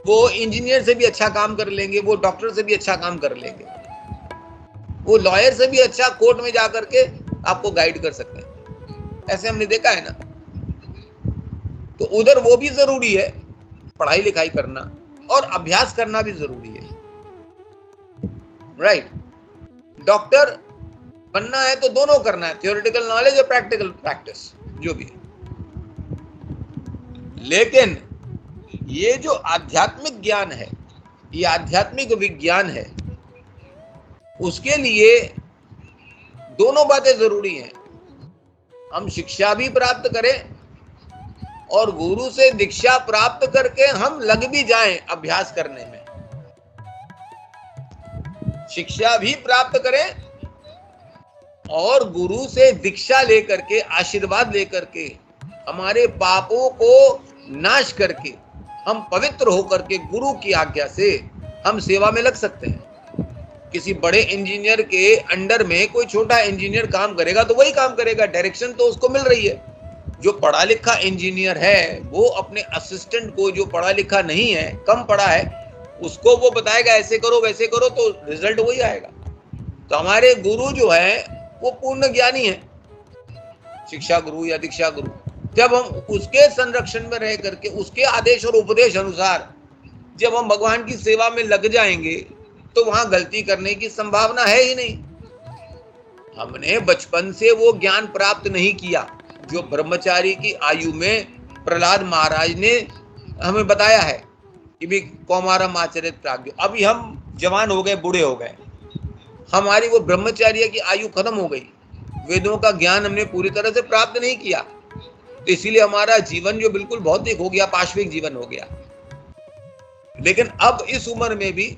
वो इंजीनियर से भी अच्छा काम कर लेंगे, वो डॉक्टर से भी अच्छा काम कर लेंगे, वो लॉयर से भी अच्छा कोर्ट में जाकर के आपको गाइड कर सकते हैं। ऐसे हमने देखा है ना। तो उधर वो भी जरूरी है, पढ़ाई लिखाई करना और अभ्यास करना भी जरूरी है, राइट। डॉक्टर बनना है तो दोनों करना है, थियोरेटिकल नॉलेज और प्रैक्टिकल प्रैक्टिस जो भी है। लेकिन ये जो आध्यात्मिक ज्ञान है, ये आध्यात्मिक विज्ञान है, उसके लिए दोनों बातें जरूरी हैं। हम शिक्षा भी प्राप्त करें और गुरु से दीक्षा प्राप्त करके हम लग भी जाएं अभ्यास करने में। शिक्षा भी प्राप्त करें और गुरु से दीक्षा लेकर के, आशीर्वाद लेकर के, हमारे पापों को नाश करके हम पवित्र होकर के गुरु की आज्ञा से हम सेवा में लग सकते हैं। किसी बड़े इंजीनियर के अंडर में कोई छोटा इंजीनियर काम करेगा तो वही काम करेगा, डायरेक्शन तो उसको मिल रही है। जो पढ़ा लिखा इंजीनियर है वो अपने असिस्टेंट को, जो पढ़ा लिखा नहीं है, कम पढ़ा है, उसको वो बताएगा ऐसे करो वैसे करो, तो रिजल्ट वही आएगा। तो हमारे गुरु जो है वो पूर्ण ज्ञानी है, शिक्षा गुरु या दीक्षा गुरु। जब हम उसके संरक्षण में रह करके, उसके आदेश और उपदेश अनुसार जब हम भगवान की सेवा में लग जाएंगे तो वहां गलती करने की संभावना है ही नहीं। हमने बचपन से वो ज्ञान प्राप्त नहीं किया जो ब्रह्मचारी की आयु में प्रहलाद महाराज ने हमें बताया है कि भी कौमारम आचरित प्राज्ञ। अभी हम जवान हो गए, बूढ़े हो गए, हमारी वो ब्रह्मचार्य की आयु खत्म हो गई, वेदों का ज्ञान हमने पूरी तरह से प्राप्त नहीं किया, तो इसीलिए हमारा जीवन जो बिल्कुल भौतिक हो गया, पाश्विक जीवन हो गया। लेकिन अब इस उम्र में भी,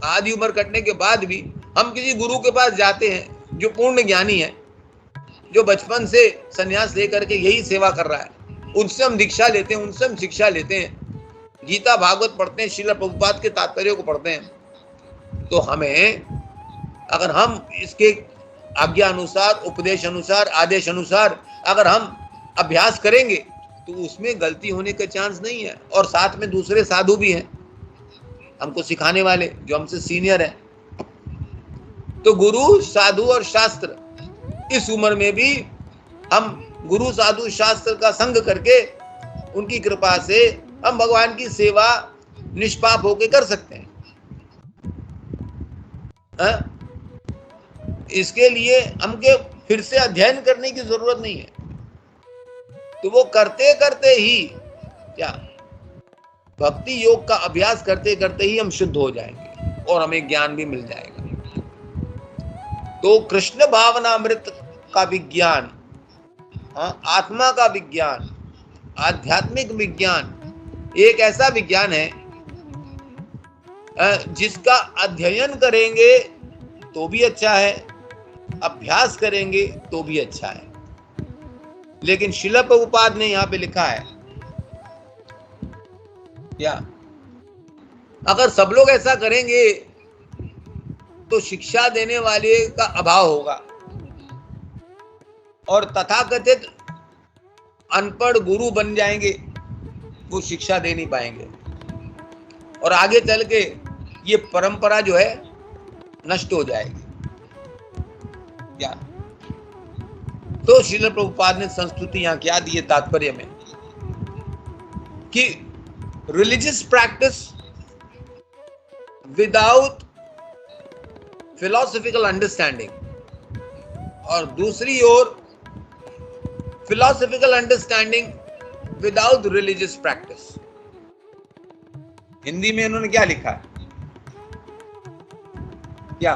आधी उम्र कटने के बाद भी हम किसी गुरु के पास जाते हैं जो पूर्ण ज्ञानी है, जो बचपन से संन्यास लेकर के यही सेवा कर रहा है, उनसे हम दीक्षा लेते हैं, उनसे हम शिक्षा लेते हैं, गीता भागवत पढ़ते हैं, श्रील प्रभुपाद के तात्पर्य को पढ़ते हैं, तो हमें, अगर हम इसके आज्ञा अनुसार, उपदेश अनुसार, आदेश अनुसार अगर हम अभ्यास करेंगे तो उसमें गलती होने का चांस नहीं है। और साथ में दूसरे साधु भी हैं हमको सिखाने वाले, जो हमसे सीनियर है। तो गुरु, साधु और शास्त्र, इस उम्र में भी हम गुरु, साधु, शास्त्र का संग करके उनकी कृपा से हम भगवान की सेवा निष्पाप होके कर सकते हैं। इसके लिए हमके फिर से अध्ययन करने की जरूरत नहीं है, तो वो करते करते ही, क्या भक्ति योग का अभ्यास करते करते ही हम शुद्ध हो जाएंगे और हमें ज्ञान भी मिल जाएगा। तो कृष्ण भावनामृत का विज्ञान, आत्मा का विज्ञान, आध्यात्मिक विज्ञान एक ऐसा विज्ञान है जिसका अध्ययन करेंगे तो भी अच्छा है, अभ्यास करेंगे तो भी अच्छा है। लेकिन श्रील प्रभुपाद ने यहां पे लिखा है, क्या अगर सब लोग ऐसा करेंगे तो शिक्षा देने वाले का अभाव होगा और तथाकथित अनपढ़ गुरु बन जाएंगे, वो शिक्षा दे नहीं पाएंगे और आगे चल के ये परंपरा जो है नष्ट हो जाएगी। क्या तो श्रील प्रभुपाद ने संस्कृति यहां क्या दी है तात्पर्य में कि religious practice without philosophical understanding, और दूसरी ओर philosophical understanding without religious practice. Hindi में इन्होंने क्या लिखा है, क्या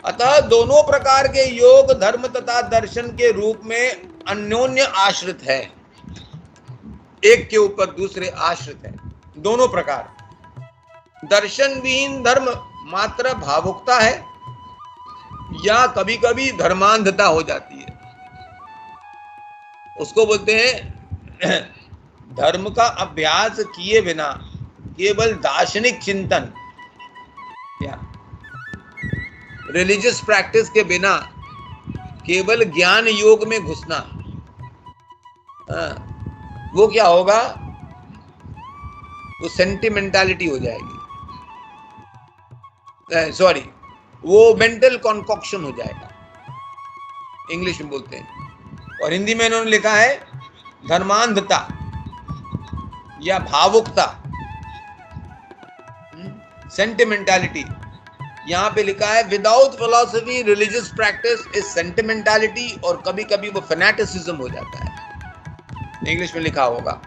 अतः दोनों प्रकार के योग धर्म तथा दर्शन के रूप में अन्योन्य आश्रित है, एक के ऊपर दूसरे आश्रित है। दोनों प्रकार, दर्शन विहीन धर्म मात्र भावुकता है या कभी कभी धर्मांधता हो जाती है, उसको बोलते हैं धर्म का अभ्यास किए बिना केवल दार्शनिक चिंतन, क्या रिलीजियस प्रैक्टिस के बिना केवल ज्ञान योग में घुसना, वो क्या होगा, वो सेंटिमेंटालिटी हो जाएगी, सॉरी वो मेंटल कॉन्कॉक्शन हो जाएगा, इंग्लिश में बोलते हैं। और हिंदी में इन्होंने लिखा है धर्मांधता या भावुकता, सेंटिमेंटालिटी। यहां पे लिखा है without philosophy religious practice is sentimentality, और कभी कभी वो फैनेटिसिज्म हो जाता है, इंग्लिश में लिखा होगा।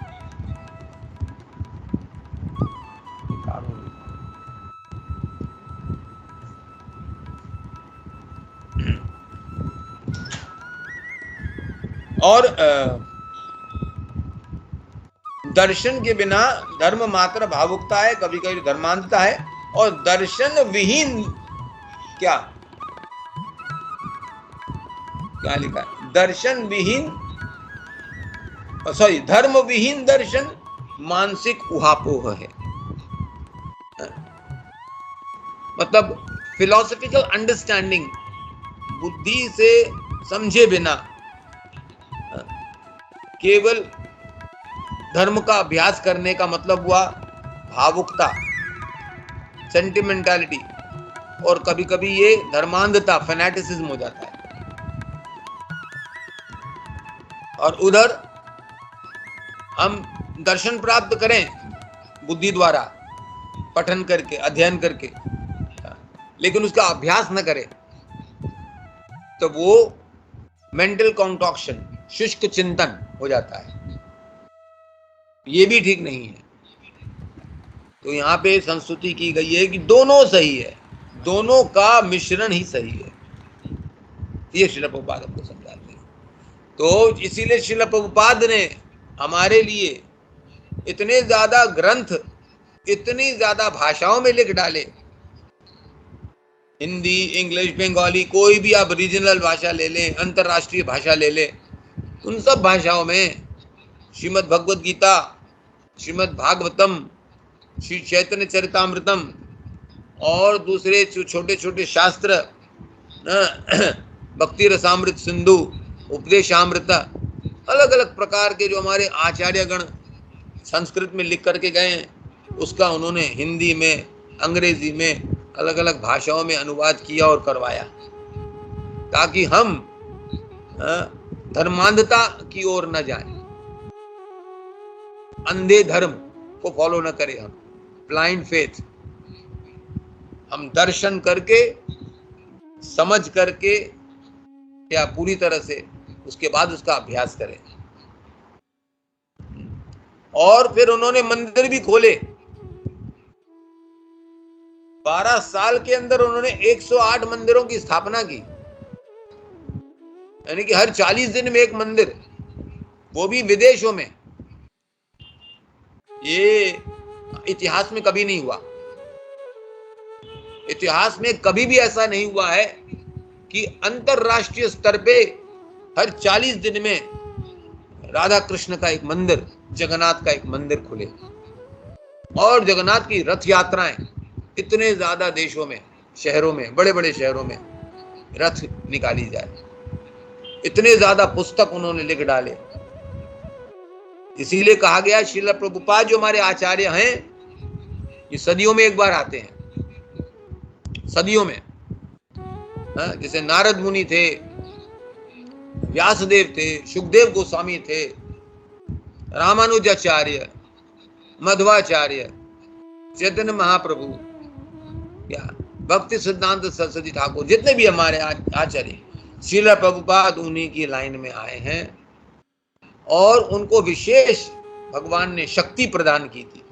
और दर्शन के बिना धर्म मात्र भावुकता है, कभी कभी धर्मांधता है, और दर्शन विहीन क्या क्या लिखा है, दर्शन विहीन, सॉरी धर्म विहीन दर्शन मानसिक उहापोह है। मतलब फिलोसॉफिकल अंडरस्टैंडिंग, बुद्धि से समझे बिना केवल धर्म का अभ्यास करने का मतलब हुआ भावुकता, सेंटिमेंटालिटी, और कभी कभी ये धर्मांधता, फैनेटिसिज्म हो जाता है। और उधर हम दर्शन प्राप्त करें बुद्धि द्वारा, पठन करके, अध्ययन करके, लेकिन उसका अभ्यास न करें, तो वो मेंटल कॉन्ट्रैक्शन, शुष्क चिंतन हो जाता है, ये भी ठीक नहीं है। तो यहाँ पे संस्तुति की गई है कि दोनों सही है, दोनों का मिश्रण ही सही है। ये श्रील प्रभुपाद हमको समझाते हैं। तो इसीलिए श्रील प्रभुपाद ने हमारे लिए इतने ज्यादा ग्रंथ इतनी ज्यादा भाषाओं में लिख डाले, हिंदी, इंग्लिश, बंगाली, कोई भी आप रीजनल भाषा ले लें, अंतरराष्ट्रीय भाषा ले लें, उन सब भाषाओं में श्रीमद् भगवद गीता, श्रीमद् भागवतम, श्री चैतन्य चरितामृतम और दूसरे छोटे छोटे शास्त्र, भक्ति रसामृत सिंधु, उपदेशामृत, अलग अलग प्रकार के जो हमारे आचार्यगण संस्कृत में लिख करके गए हैं, उसका उन्होंने हिंदी में, अंग्रेजी में, अलग अलग भाषाओं में अनुवाद किया और करवाया, ताकि हम धर्मांधता की ओर न जाएं, अंधे धर्म को फॉलो न करें, हम ब्लाइंड फेथ, हम दर्शन करके, समझ करके या पूरी तरह से उसके बाद उसका अभ्यास करें। और फिर उन्होंने मंदिर भी खोले। 12 साल के अंदर उन्होंने 108 मंदिरों की स्थापना की, यानी कि हर 40 दिन में एक मंदिर, वो भी विदेशों में। ये इतिहास में कभी नहीं हुआ। इतिहास में कभी भी ऐसा नहीं हुआ है कि अंतरराष्ट्रीय स्तर पे हर 40 दिन में राधा कृष्ण का एक मंदिर, जगन्नाथ का एक मंदिर खुले और जगन्नाथ की रथ यात्राएं इतने ज्यादा देशों में, शहरों में, बड़े बड़े शहरों में रथ निकाली जाए। इतने ज्यादा पुस्तक उन्होंने लिख डाले। इसीलिए कहा गया श्रील प्रभुपाद जो हमारे आचार्य हैं, ये सदियों में एक बार आते हैं, सदियों में। जैसे नारद मुनि थे, व्यासदेव थे, सुखदेव गोस्वामी थे, रामानुजाचार्य, मध्वाचार्य, चैतन्य महाप्रभु, या भक्ति सिद्धांत सरस्वती ठाकुर, जितने भी हमारे आचार्य, श्रील प्रभुपाद उन्हीं की लाइन में आए हैं। और उनको विशेष भगवान ने शक्ति प्रदान की थी।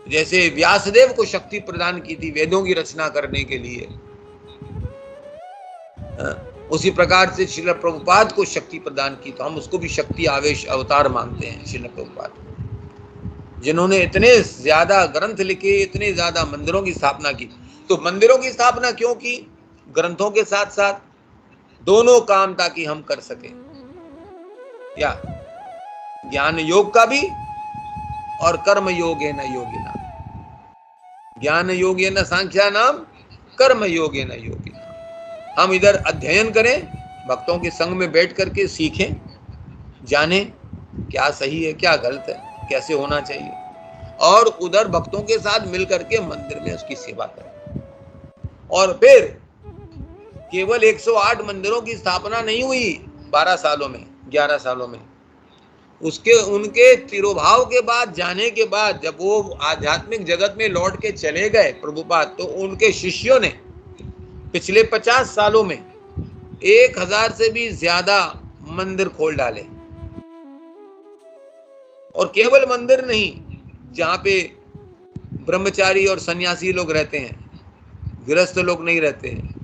जैसे व्यासदेव को शक्ति प्रदान की थी वेदों की रचना करने के लिए, उसी प्रकार से श्रील प्रभुपाद को शक्ति प्रदान की, तो हम उसको भी शक्ति आवेश अवतार मानते हैं श्रील प्रभुपाद, जिन्होंने इतने ज्यादा ग्रंथ लिखे, इतने ज्यादा मंदिरों की स्थापना की। तो मंदिरों की स्थापना क्यों की? ग्रंथों के साथ साथ दोनों काम ताकि हम कर सके, या ज्ञान योग का भी और कर्म योगेन योगिना। ज्ञान योगेन सांख्यानाम, कर्म योगेन योगिना। हम इधर अध्ययन करें, भक्तों के संग में बैठ करके सीखें, जानें क्या सही है, क्या गलत है, कैसे होना चाहिए, और उधर भक्तों के साथ मिलकर के मंदिर में उसकी सेवा करें। और फिर केवल 108 मंदिरों की स्थापना नहीं हुई 12 सालों में, 11 सालों में। उनके तिरोभाव के बाद, जाने के बाद, जब वो आध्यात्मिक जगत में लौट के चले गए प्रभुपाद, तो उनके शिष्यों ने पिछले 50 सालों में 1000 से भी ज्यादा मंदिर खोल डाले। और केवल मंदिर नहीं, जहां पे ब्रह्मचारी और सन्यासी लोग रहते हैं, गृहस्थ लोग नहीं रहते हैं,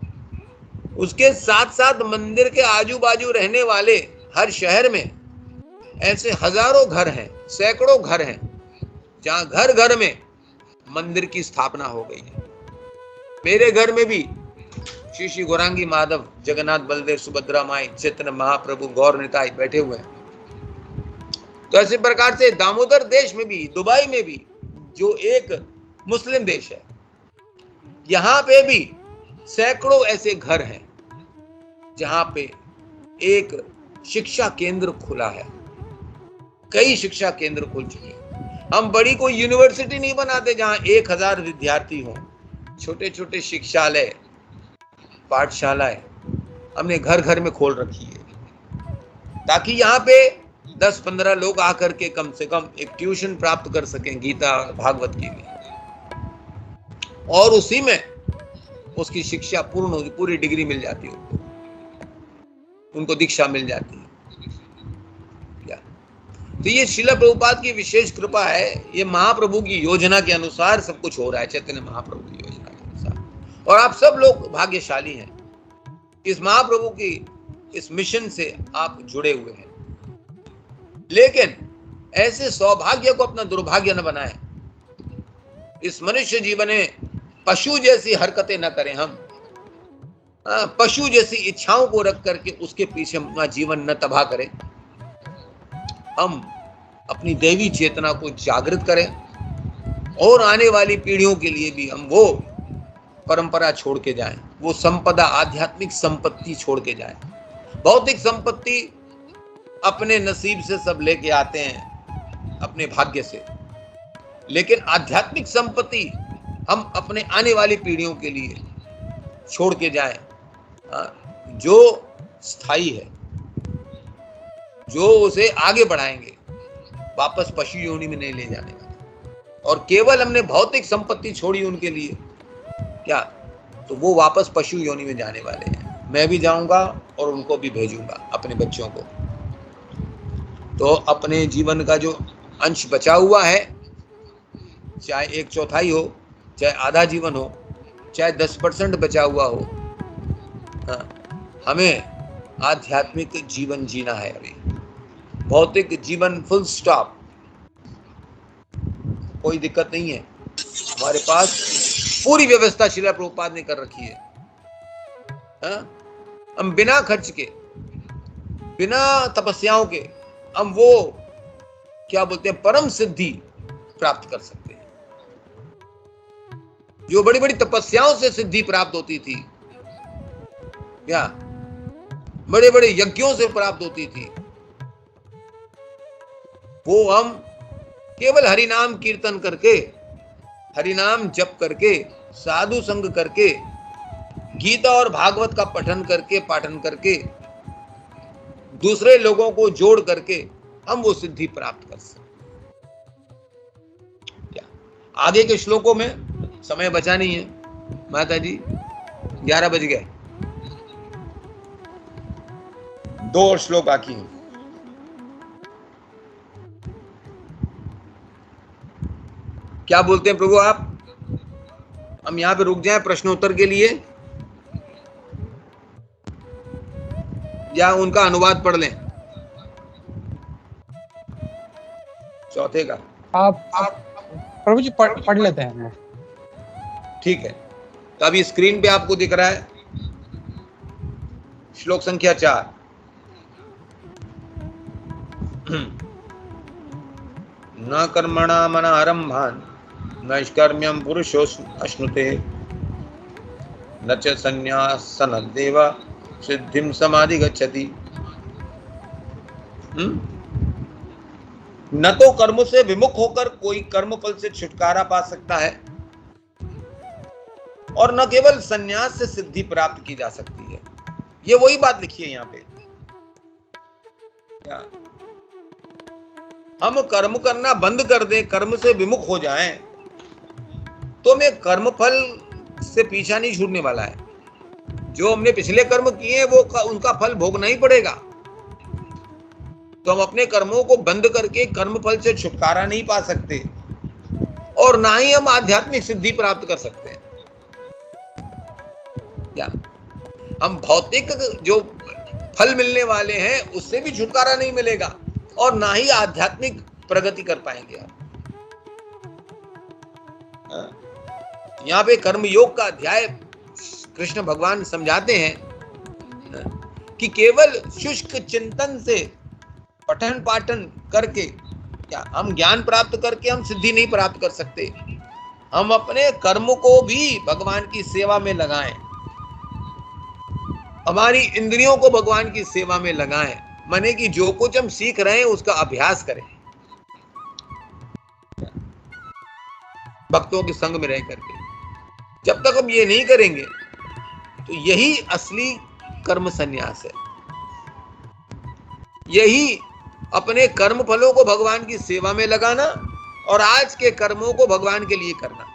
उसके साथ साथ मंदिर के आजू बाजू रहने वाले हर शहर में ऐसे हजारों घर हैं, सैकड़ों घर हैं, जहां घर घर में मंदिर की स्थापना हो गई है। मेरे घर में भी श्री श्री गौरांगी माधव, जगन्नाथ बलदेव सुभद्रा माई, चैतन्य महाप्रभु, गौर निताई बैठे हुए हैं। तो ऐसे प्रकार से दामोदर देश में भी, दुबई में भी, जो एक मुस्लिम देश है, यहां पे भी सैकड़ों ऐसे घर हैं जहां पे एक शिक्षा केंद्र खुला है। कई शिक्षा केंद्र खुल चुके हैं। हम बड़ी कोई यूनिवर्सिटी नहीं बनाते जहां 1000 विद्यार्थी हों। छोटे छोटे शिक्षालय, पाठशालाएं हमने घर घर में खोल रखी है, ताकि यहाँ पे 10-15 लोग आकर के कम से कम एक ट्यूशन प्राप्त कर सकें गीता भागवत की भी, और उसी में उसकी शिक्षा पूर्ण होगी, पूरी डिग्री मिल जाती है, उनको दीक्षा मिल जाती है। तो ये श्रील प्रभुपाद की विशेष कृपा है। ये महाप्रभु की योजना के अनुसार सब कुछ हो रहा है, चैतन्य महाप्रभु की योजना के अनुसार। और आप सब लोग भाग्यशाली हैं, इस महाप्रभु की इस मिशन से आप जुड़े हुए हैं। लेकिन ऐसे सौभाग्य को अपना दुर्भाग्य न बनाएं। इस मनुष्य जीवन में पशु जैसी हरकतें न करें। हम पशु जैसी इच्छाओं को रख करके उसके पीछे अपना जीवन न तबाह करें। हम अपनी दैवी चेतना को जागृत करें और आने वाली पीढ़ियों के लिए भी हम वो परंपरा छोड़ के जाएं, वो संपदा, आध्यात्मिक संपत्ति छोड़ के जाएं। भौतिक संपत्ति अपने नसीब से सब लेके आते हैं, अपने भाग्य से, लेकिन आध्यात्मिक संपत्ति हम अपने आने वाली पीढ़ियों के लिए छोड़ के जाएं, जो स्थायी है, जो उसे आगे बढ़ाएंगे, वापस पशु योनि में नहीं ले जाने वाले। और केवल हमने भौतिक संपत्ति छोड़ी उनके लिए क्या, तो वो वापस पशु योनि में जाने वाले हैं। मैं भी जाऊंगा और उनको भी भेजूंगा, अपने बच्चों को। तो अपने जीवन का जो अंश बचा हुआ है, चाहे 1/4 हो, चाहे आधा जीवन हो, चाहे 10% बचा हुआ हो, हमें आध्यात्मिक जीवन जीना है। अभी भौतिक जीवन फुल स्टॉप, कोई दिक्कत नहीं है। हमारे पास पूरी व्यवस्था श्रील प्रभुपाद ने कर रखी है। हम बिना खर्च के, बिना तपस्याओं के, हम वो क्या बोलते हैं, परम सिद्धि प्राप्त कर सकते हैं। जो बड़ी बड़ी तपस्याओं से सिद्धि प्राप्त होती थी, क्या बड़े बड़े यज्ञों से प्राप्त होती थी, वो हम केवल हरिनाम कीर्तन करके, हरिनाम जप करके, साधु संग करके, गीता और भागवत का पठन करके, पाठन करके, दूसरे लोगों को जोड़ करके हम वो सिद्धि प्राप्त कर सकते। आगे के श्लोकों में समय बचा नहीं है माता जी, 11 बज गए, 2 और श्लोक बाकी हैं। क्या बोलते हैं प्रभु आप? हम यहां पे रुक जाएं प्रश्नोत्तर के लिए, या उनका अनुवाद पढ़ लें चौथे का? आप प्रभु जी पढ़ लेते हैं। ठीक है, तो अभी स्क्रीन पे आपको दिख रहा है श्लोक संख्या 4। न कर्मणा मन आरंभान नैष्कर्म्यम पुरुषो अश्नुते न च संन्यासनदेव सिद्धिम समाधि गच्छति। न तो कर्म से विमुख होकर कोई कर्म फल से छुटकारा पा सकता है, और न केवल संन्यास से सिद्धि प्राप्त की जा सकती है। ये वही बात लिखी है यहाँ पे। क्या हम कर्म करना बंद कर दें, कर्म से विमुख हो जाएं, तो हमें कर्म फल से पीछा नहीं छूटने वाला है। जो हमने पिछले कर्म किए वो उनका फल भोगना ही पड़ेगा। तो हम अपने कर्मों को बंद करके कर्म फल से छुटकारा नहीं पा सकते, और ना ही हम आध्यात्मिक सिद्धि प्राप्त कर सकते हैं। क्या हम भौतिक जो फल मिलने वाले हैं उससे भी छुटकारा नहीं मिलेगा, और ना ही आध्यात्मिक प्रगति कर पाएंगे आप। यहाँ पे कर्म योग का अध्याय कृष्ण भगवान समझाते हैं कि केवल शुष्क चिंतन से, पठन पाठन करके, क्या हम ज्ञान प्राप्त करके हम सिद्धि नहीं प्राप्त कर सकते। हम अपने कर्म को भी भगवान की सेवा में लगाएं, हमारी इंद्रियों को भगवान की सेवा में लगाएं, माने कि जो कुछ हम सीख रहे हैं उसका अभ्यास करें, भक्तों के संग में रह करके। जब तक हम ये नहीं करेंगे तो यही असली कर्म संन्यास है। यही अपने कर्म फलों को भगवान की सेवा में लगाना और आज के कर्मों को भगवान के लिए करना।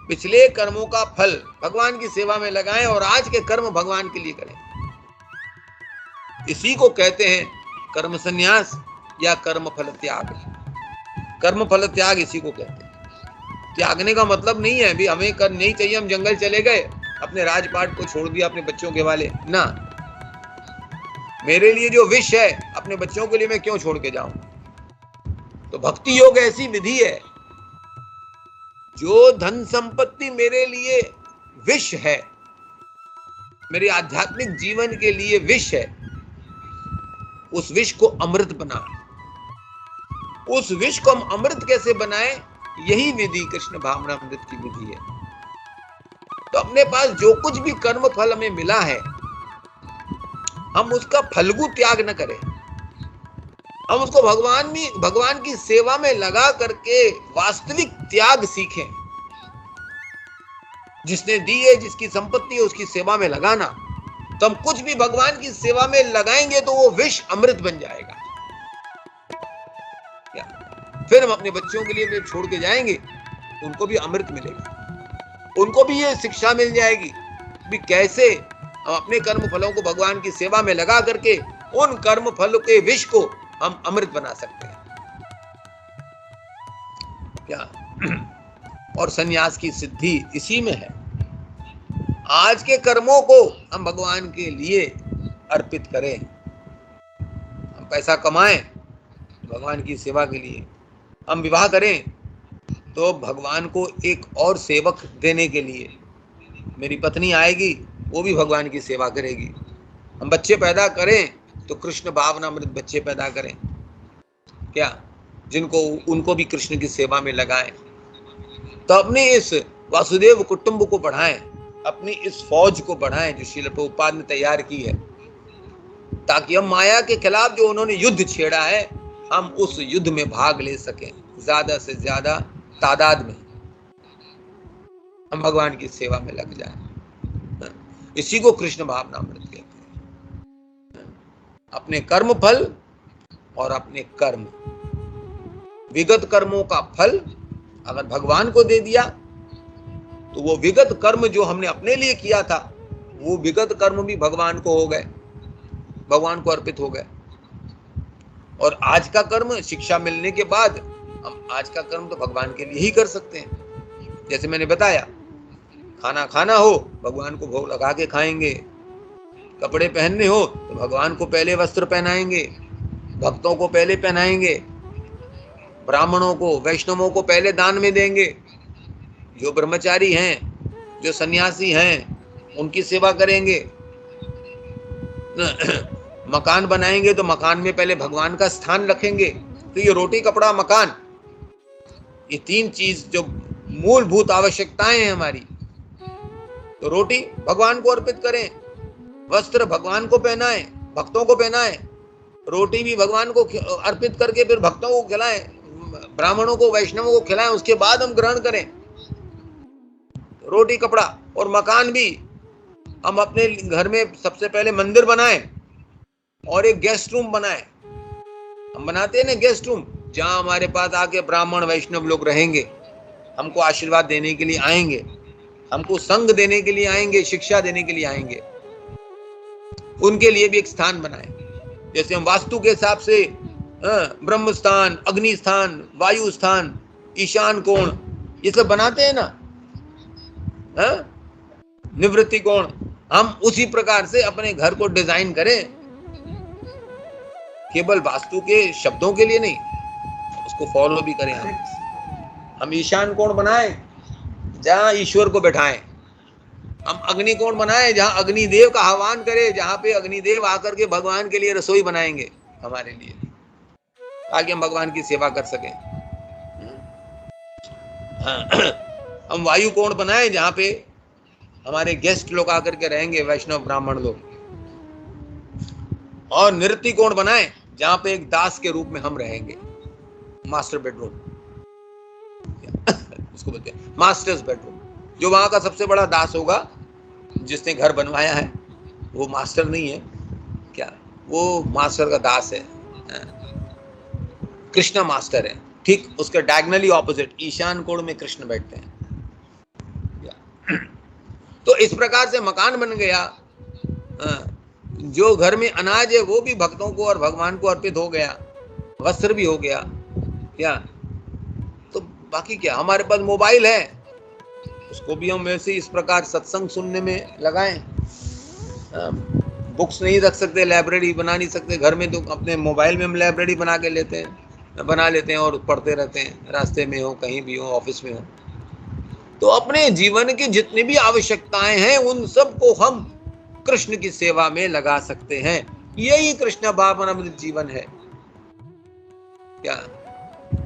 पिछले कर्मों का फल भगवान की सेवा में लगाएं और आज के कर्म भगवान के लिए करें। इसी को कहते हैं कर्म संन्यास या कर्म फल त्याग। कर्म फल त्याग इसी को कहते हैं। त्यागने का मतलब नहीं है भी हमें कर नहीं चाहिए, हम जंगल चले गए, अपने राजपाट को छोड़ दिया अपने बच्चों के वाले ना। मेरे लिए जो विष है अपने बच्चों के लिए मैं क्यों छोड़ के जाऊं। तो भक्ति योग ऐसी विधि है, जो धन संपत्ति मेरे लिए विष है, मेरे आध्यात्मिक जीवन के लिए विष है, उस विष को अमृत बना। उस विष को हम अमृत कैसे बनाए, यही विधि कृष्ण भावनामृत की विधि है। तो अपने पास जो कुछ भी कर्म फल हमें मिला है, हम उसका फलगु त्याग न करें, हम उसको भगवान की सेवा में लगा करके वास्तविक त्याग सीखें। जिसने दी है, जिसकी संपत्ति है, उसकी सेवा में लगाना। तो हम कुछ भी भगवान की सेवा में लगाएंगे तो वो विष अमृत बन जाएगा। फिर हम अपने बच्चों के लिए छोड़ के जाएंगे, उनको भी अमृत मिलेगा, उनको भी ये शिक्षा मिल जाएगी भी कैसे हम अपने कर्म फलों को भगवान की सेवा में लगा करके उन कर्म फलों के विष को हम अमृत बना सकते हैं क्या। और संन्यास की सिद्धि इसी में है। आज के कर्मों को हम भगवान के लिए अर्पित करें। हम पैसा कमाएं भगवान की सेवा के लिए, हम विवाह करें तो भगवान को एक और सेवक देने के लिए। मेरी पत्नी आएगी, वो भी भगवान की सेवा करेगी। हम बच्चे पैदा करें तो कृष्ण भावनामृत बच्चे पैदा करें क्या, जिनको उनको भी कृष्ण की सेवा में लगाएं। तो अपने इस वासुदेव कुटुंब को बढ़ाएं, अपनी इस फौज को बढ़ाएं जो श्रील प्रभुपाद ने तैयार की है, ताकि हम माया के खिलाफ जो उन्होंने युद्ध छेड़ा है, हम उस युद्ध में भाग ले सकें। ज्यादा से ज्यादा तादाद में हम भगवान की सेवा में लग जाएं। इसी को कृष्ण भावनामृत कहते हैं। अपने कर्म फल और अपने कर्म, विगत कर्मों का फल अगर भगवान को दे दिया तो वो विगत कर्म जो हमने अपने लिए किया था, वो विगत कर्म भी भगवान को हो गए, भगवान को अर्पित हो गए। और आज का कर्म शिक्षा मिलने के बाद हम आज का कर्म तो भगवान के लिए ही कर सकते हैं। जैसे मैंने बताया, खाना खाना हो भगवान को भोग लगा के खाएंगे, कपड़े पहनने हो तो भगवान को पहले वस्त्र पहनाएंगे, भक्तों को पहले पहनाएंगे, ब्राह्मणों को वैष्णवों को पहले दान में देंगे, जो ब्रह्मचारी हैं जो सन्यासी हैं उनकी सेवा करेंगे। मकान बनाएंगे तो मकान में पहले भगवान का स्थान रखेंगे। तो ये रोटी कपड़ा मकान, ये तीन चीज जो मूलभूत आवश्यकताएं हैं हमारी। तो रोटी भगवान को अर्पित करें, वस्त्र भगवान को पहनाएं, भक्तों को पहनाएं, रोटी भी भगवान को अर्पित करके फिर भक्तों को खिलाएं, ब्राह्मणों को वैष्णवों को खिलाएं, उसके बाद हम ग्रहण करें। रोटी कपड़ा और मकान भी हम अपने घर में सबसे पहले मंदिर बनाएं और एक गेस्ट रूम बनाएं। हम बनाते हैं ना गेस्ट रूम, जहां हमारे पास आके ब्राह्मण वैष्णव लोग रहेंगे, हमको आशीर्वाद देने के लिए आएंगे, हमको संग देने के लिए आएंगे, शिक्षा देने के लिए आएंगे। उनके लिए भी एक स्थान बनाएं। जैसे हम वास्तु के हिसाब से ब्रह्म स्थान, अग्नि स्थान, वायु स्थान, ईशान कोण, ये सब बनाते हैं ना, निवृत्ति कोण, हम उसी प्रकार से अपने घर को डिजाइन करें। केवल वास्तु के शब्दों के लिए नहीं, उसको फॉलो भी करें। हम ईशान कोण बनाएं जहां ईश्वर को बैठाएं, हम अग्नि कोण बनाएं जहां अग्निदेव का आह्वान करें, जहां पे अग्निदेव आकर के भगवान के लिए रसोई बनाएंगे हमारे लिए, ताकि हम भगवान की सेवा कर सकें। हम वायु कोण बनाएं जहां पे हमारे गेस्ट लोग आकर के रहेंगे, वैष्णव ब्राह्मण लोग। और नृत्य कोण बनाएं जहां पे एक दास के रूप में हम रहेंगे, मास्टर बेडरूम उसको बोलते हैं, मास्टर्स बेडरूम। जो वहां का सबसे बड़ा दास होगा, जिसने घर बनवाया है, वो मास्टर नहीं है क्या, वो मास्टर का दास है, कृष्ण मास्टर है। ठीक उसके डायगनली ऑपोजिट ईशान कोण में कृष्ण बैठते हैं। तो इस प्रकार से मकान बन गया, जो घर में अनाज है वो भी भक्तों को और भगवान को अर्पित हो गया, वस्त्र भी हो गया क्या। तो बाकी क्या, हमारे पास मोबाइल है, उसको भी हम वैसे इस प्रकार सत्संग सुनने में लगाएं। बुक्स नहीं रख सकते, लाइब्रेरी बना नहीं सकते घर में, तो अपने मोबाइल में हम लाइब्रेरी बना लेते हैं और पढ़ते रहते हैं, रास्ते में हो, कहीं भी हो, ऑफिस में हो। तो अपने जीवन की जितनी भी आवश्यकताएं हैं उन सबको हम कृष्ण की सेवा में लगा सकते हैं। यही कृष्ण भावनामृत जीवन है। क्या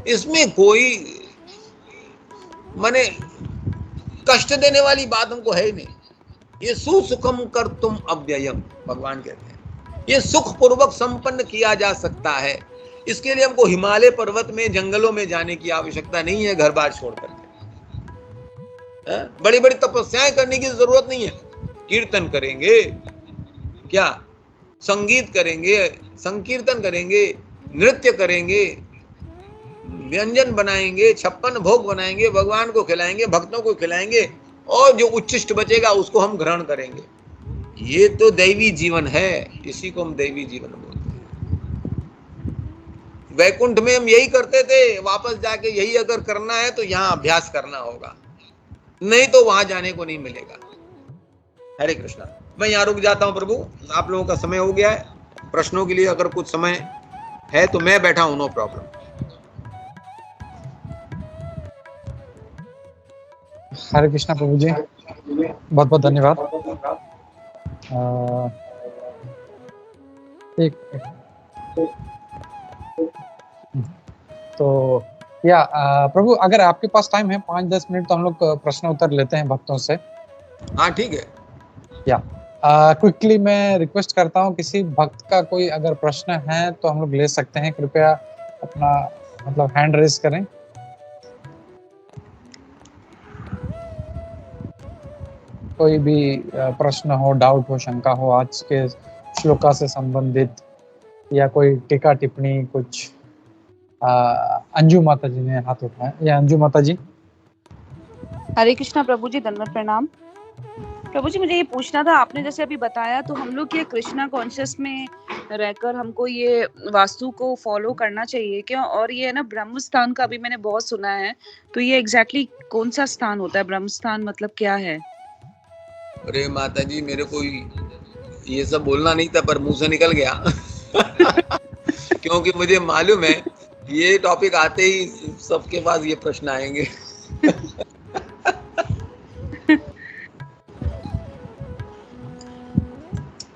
इसमें कोई माने कष्ट देने वाली बात हमको है ही नहीं। ये सुसुखम कर तुम अव्ययम, भगवान कहते हैं, ये सुख पूर्वक संपन्न किया जा सकता है। इसके लिए हमको हिमालय पर्वत में, जंगलों में जाने की आवश्यकता नहीं है, घर बार छोड़ करके। बड़ी बड़ी तपस्याएं करने की जरूरत नहीं है। कीर्तन करेंगे, क्या संगीत करेंगे, संकीर्तन करेंगे, नृत्य करेंगे, व्यंजन बनाएंगे, 56 भोग बनाएंगे, भगवान को खिलाएंगे, भक्तों को खिलाएंगे, और जो उच्छिष्ट बचेगा उसको हम ग्रहण करेंगे। ये तो दैवी जीवन है, इसी को हम दैवी जीवन बोलते हैं। वैकुंठ में हम यही करते थे, वापस जाके यही अगर करना है तो यहाँ अभ्यास करना होगा, नहीं तो वहां जाने को नहीं मिलेगा। हरे कृष्णा। मैं यहाँ रुक जाता हूँ प्रभु, आप लोगों का समय हो गया है। प्रश्नों के लिए अगर कुछ समय है तो मैं बैठा हूं, नो प्रॉब्लम। हरे कृष्णा प्रभु जी, बहुत बहुत धन्यवाद। तो या प्रभु, अगर आपके पास टाइम है 5-10 मिनट तो हम लोग प्रश्न उत्तर लेते हैं भक्तों से। हाँ ठीक है। या क्विकली मैं रिक्वेस्ट करता हूँ, किसी भक्त का कोई अगर प्रश्न है तो हम लोग ले सकते हैं, कृपया अपना मतलब हैंड रेज करें। कोई भी प्रश्न हो, डाउट हो, शंका हो आज के श्लोका से संबंधित, या कोई टीका टिप्पणी कुछ। अंजू माता जी ने हाथ उठाया। या अंजू माता जी। हरे कृष्णा प्रभु जी, दंडवत प्रणाम। प्रभु जी, मुझे ये पूछना था, आपने जैसे अभी बताया तो हम लोग ये कृष्णा कॉन्शियस में रहकर हमको ये वास्तु को फॉलो करना चाहिए क्या? और ये है ना ब्रह्म स्थान का भी मैंने बहुत सुना है, तो ये एग्जैक्टली कौन सा स्थान होता है? ब्रह्म स्थान मतलब क्या है? अरे माता जी, मेरे को ये सब बोलना नहीं था पर मुंह से निकल गया क्योंकि मुझे मालूम है ये टॉपिक आते ही सबके पास ये प्रश्न आएंगे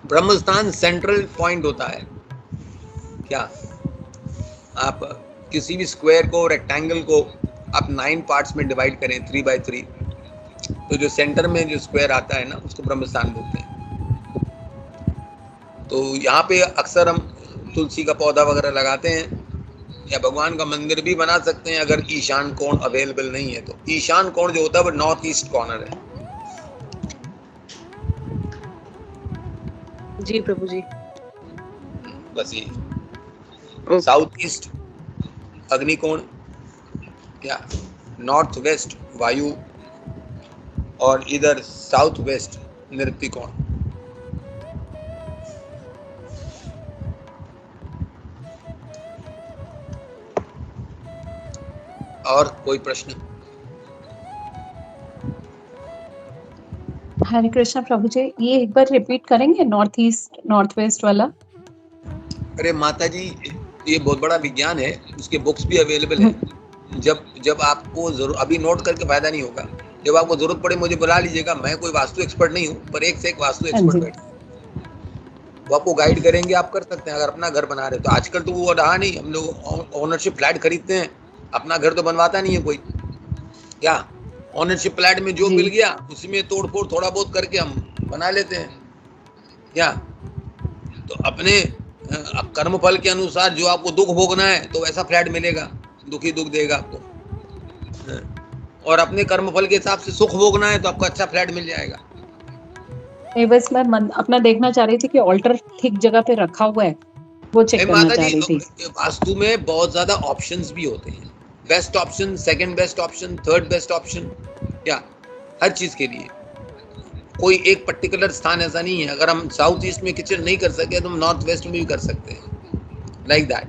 ब्रह्म स्थान सेंट्रल पॉइंट होता है। क्या आप किसी भी स्क्वायर को, रेक्टेंगल को आप 9 पार्ट्स में डिवाइड करें 3x3, तो जो सेंटर में जो स्क्वायर आता है ना, उसको ब्रह्म स्थान बोलते हैं। तो यहाँ पे अक्सर हम तुलसी का पौधा वगैरह लगाते हैं, या भगवान का मंदिर भी बना सकते हैं अगर ईशान कोण अवेलेबल नहीं है तो। ईशान कोण जो होता है वो नॉर्थ ईस्ट कॉर्नर है। जी प्रभु जी। बस ये साउथ ईस्ट अग्निकोण, क्या नॉर्थ वेस्ट वायु, और इधर साउथ वेस्ट नृत्य कोण। और कोई प्रश्न? हरे कृष्णा प्रभु जी, ये एक बार रिपीट करेंगे, नॉर्थ ईस्ट नॉर्थ वेस्ट वाला? अरे माता जी, ये बहुत बड़ा विज्ञान है, उसके बुक्स भी अवेलेबल है। जब आपको जरूर, अभी नोट करके फायदा नहीं होगा, जब आपको जरूरत पड़े मुझे बुला लीजिएगा। मैं कोई वास्तु एक्सपर्ट नहीं हूँ, पर एक से एक वास्तु एक्सपर्ट बैठे, वो आपको गाइड करेंगे, आप कर सकते हैं अगर अपना घर बना रहे तो। आजकल तो वो रहा नहीं, हम लोग ओनरशिप फ्लैट खरीदते हैं, अपना घर तो बनवाता नहीं है कोई। क्या ओनरशिप फ्लैट में जो मिल गया उसी में तोड़ फोड़ थोड़ा बहुत करके हम बना लेते हैं। क्या तो अपने कर्म फल के अनुसार जो आपको दुख भोगना है तो वैसा फ्लैट मिलेगा, दुखी दुख देगा आपको, और अपने कर्म फल के हिसाब से सुख भोगना है तो आपको अच्छा फ्लैट मिल जाएगा। नहीं, बस मैं अपना देखना चाह रही थी कि ऑल्टर ठीक जगह पे रखा हुआ है, वो चेक करना चाह रही थी। वास्तु में बहुत ज्यादा ऑप्शंस भी होते हैं, best option, second best option, third best option, क्या हर चीज के लिए कोई एक पर्टिकुलर स्थान ऐसा नहीं है। अगर हम साउथ ईस्ट में किचन नहीं कर सके तो हम नॉर्थ वेस्ट में भी कर सकते हैं, लाइक दैट।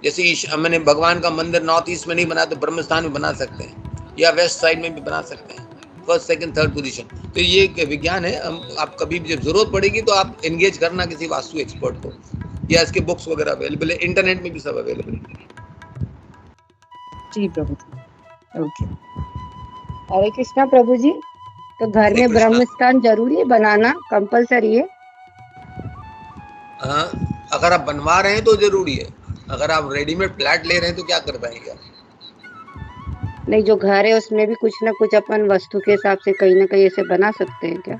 जैसे मैंने भगवान का मंदिर नॉर्थ ईस्ट में नहीं बना तो ब्रह्म स्थान में बना सकते हैं। या वेस्ट साइड में भी बना सकते हैं, फर्स्ट सेकंड थर्ड पोजीशन। तो ये एक विज्ञान है, आप कभी भी जब जरूरत पड़ेगी तो आप एंगेज करना किसी वास्तु एक्सपर्ट को, या इसके बुक्स वगैरह अवेलेबल है, इंटरनेट में भी सब अवेलेबल है। जी प्रभु जी, ओके। हरे कृष्णा प्रभु जी, तो घर हरे में कृष्णा। ब्रह्म स्थान जरूरी है, बनाना कंपलसरी है? अगर आप बनवा रहे हैं तो जरूरी है, अगर आप रेडीमेड फ्लैट ले रहे हैं तो क्या कर पाएंगे आप? नहीं, जो घर है उसमें भी कुछ ना कुछ अपन वस्तु के हिसाब से कहीं ना कहीं ऐसे बना सकते हैं क्या?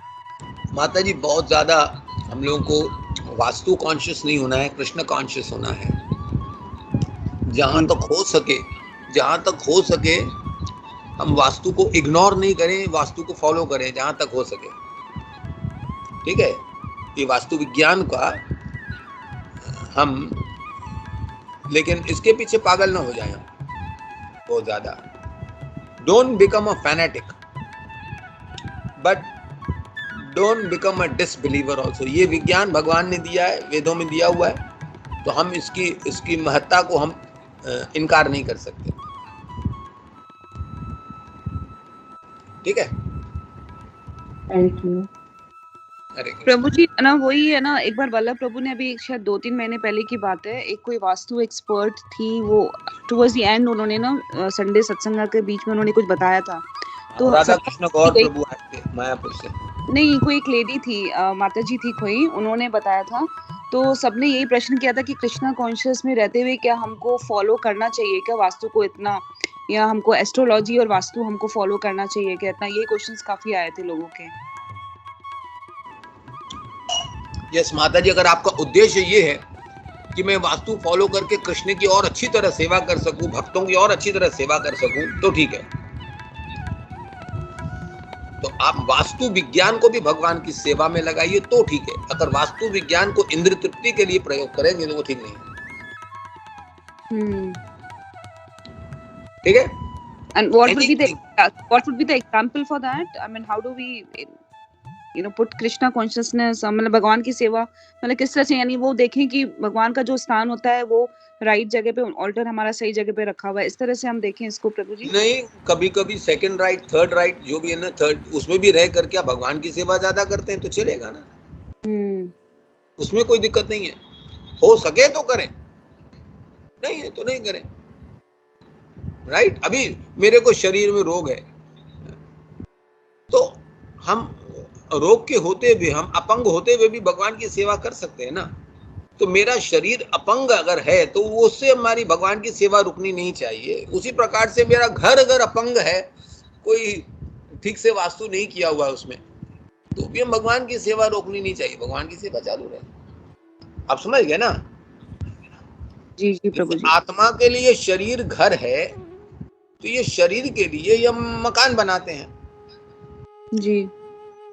माता जी, बहुत ज्यादा हम लोगों को वास्तु कॉन्शियस नहीं होना है, कृष्ण कॉन्शियस होना है। जहां तक हो सके हम वास्तु को इग्नोर नहीं करें, वास्तु को फॉलो करें जहां तक हो सके। ठीक है, ये वास्तु विज्ञान का हम, लेकिन इसके पीछे पागल ना हो जाए बहुत ज्यादा। Don't become a fanatic, but don't become a disbeliever also. ये विज्ञान भगवान ने दिया है, वेदों में दिया हुआ है, तो हम इसकी महत्ता को हम इनकार नहीं कर सकते। ठीक है, थैंक यू। हरे कृष्ण। प्रभु जी ना, वही है ना, एक बार वल्लभ प्रभु ने अभी शायद 2-3 महीने पहले की बात है, एक कोई वास्तु एक्सपर्ट थी, वो टुवर्ड्स द एंड उन्होंने ना संडे सत्संग के बीच में उन्होंने कुछ बताया था, तो राधा सब कृष्ण गौर प्रभु आए थे मायापुर से। नहीं, कोई एक लेडी थी, माता जी थी कोई, उन्होंने बताया था, तो सबने यही प्रश्न किया था कि कृष्णा कॉन्शियस में रहते हुए क्या हमको फॉलो करना चाहिए क्या वास्तु को इतना, या हमको एस्ट्रोलॉजी और वास्तु हमको फॉलो करना चाहिए क्या इतना? ये क्वेश्चंस काफी आए थे लोगों के। यस माता जी, अगर आपका उद्देश्य ये है कि मैं वास्तु फॉलो करके कृष्ण की और अच्छी तरह सेवा कर सकूं, भक्तों की और अच्छी तरह सेवा कर सकूं, तो ठीक है। तो आप वास्तु विज्ञान को भी भगवान की सेवा में लगाइए तो ठीक है। अगर वास्तु विज्ञान को इंद्र तृप्ति के लिए प्रयोग करेंगे तो वो ठीक नहीं है। ठीक है। And what would be the example for that? I mean, how do we put Krishna consciousness, मतलब भगवान की सेवा, मतलब किस तरह से, यानी वो देखें कि भगवान का जो स्थान होता है वो राइट जगह पे, ऑल्टर हमारा सही जगह पे रखा हुआ है, इस तरह से हम देखें इसको प्रभु जी? नहीं, कभी कभी सेकंड राइट, थर्ड राइट, जो भी है ना, थर्ड, उसमें भी रह करके आप भगवान की सेवा ज्यादा करते हैं तो चलेगा ना। उसमें कोई दिक्कत नहीं है, हो सके तो करें, नहीं है तो नहीं करें। राइट, अभी मेरे को शरीर में रोग है, तो हम रोग के होते हुए, हम अपंग होते हुए भी भगवान की सेवा कर सकते हैं ना। तो मेरा शरीर अपंग अगर है तो उससे हमारी भगवान की सेवा रुकनी नहीं चाहिए। उसी प्रकार से मेरा घर अगर अपंग है, कोई ठीक से वास्तु नहीं किया हुआ है उसमें, तो भी हम भगवान की सेवा रोकनी नहीं चाहिए, भगवान की सेवा चालू रहे। आप समझ गए ना? जी जी प्रभु जी। आत्मा के लिए शरीर घर है, तो ये शरीर के लिए हम मकान बनाते हैं जी।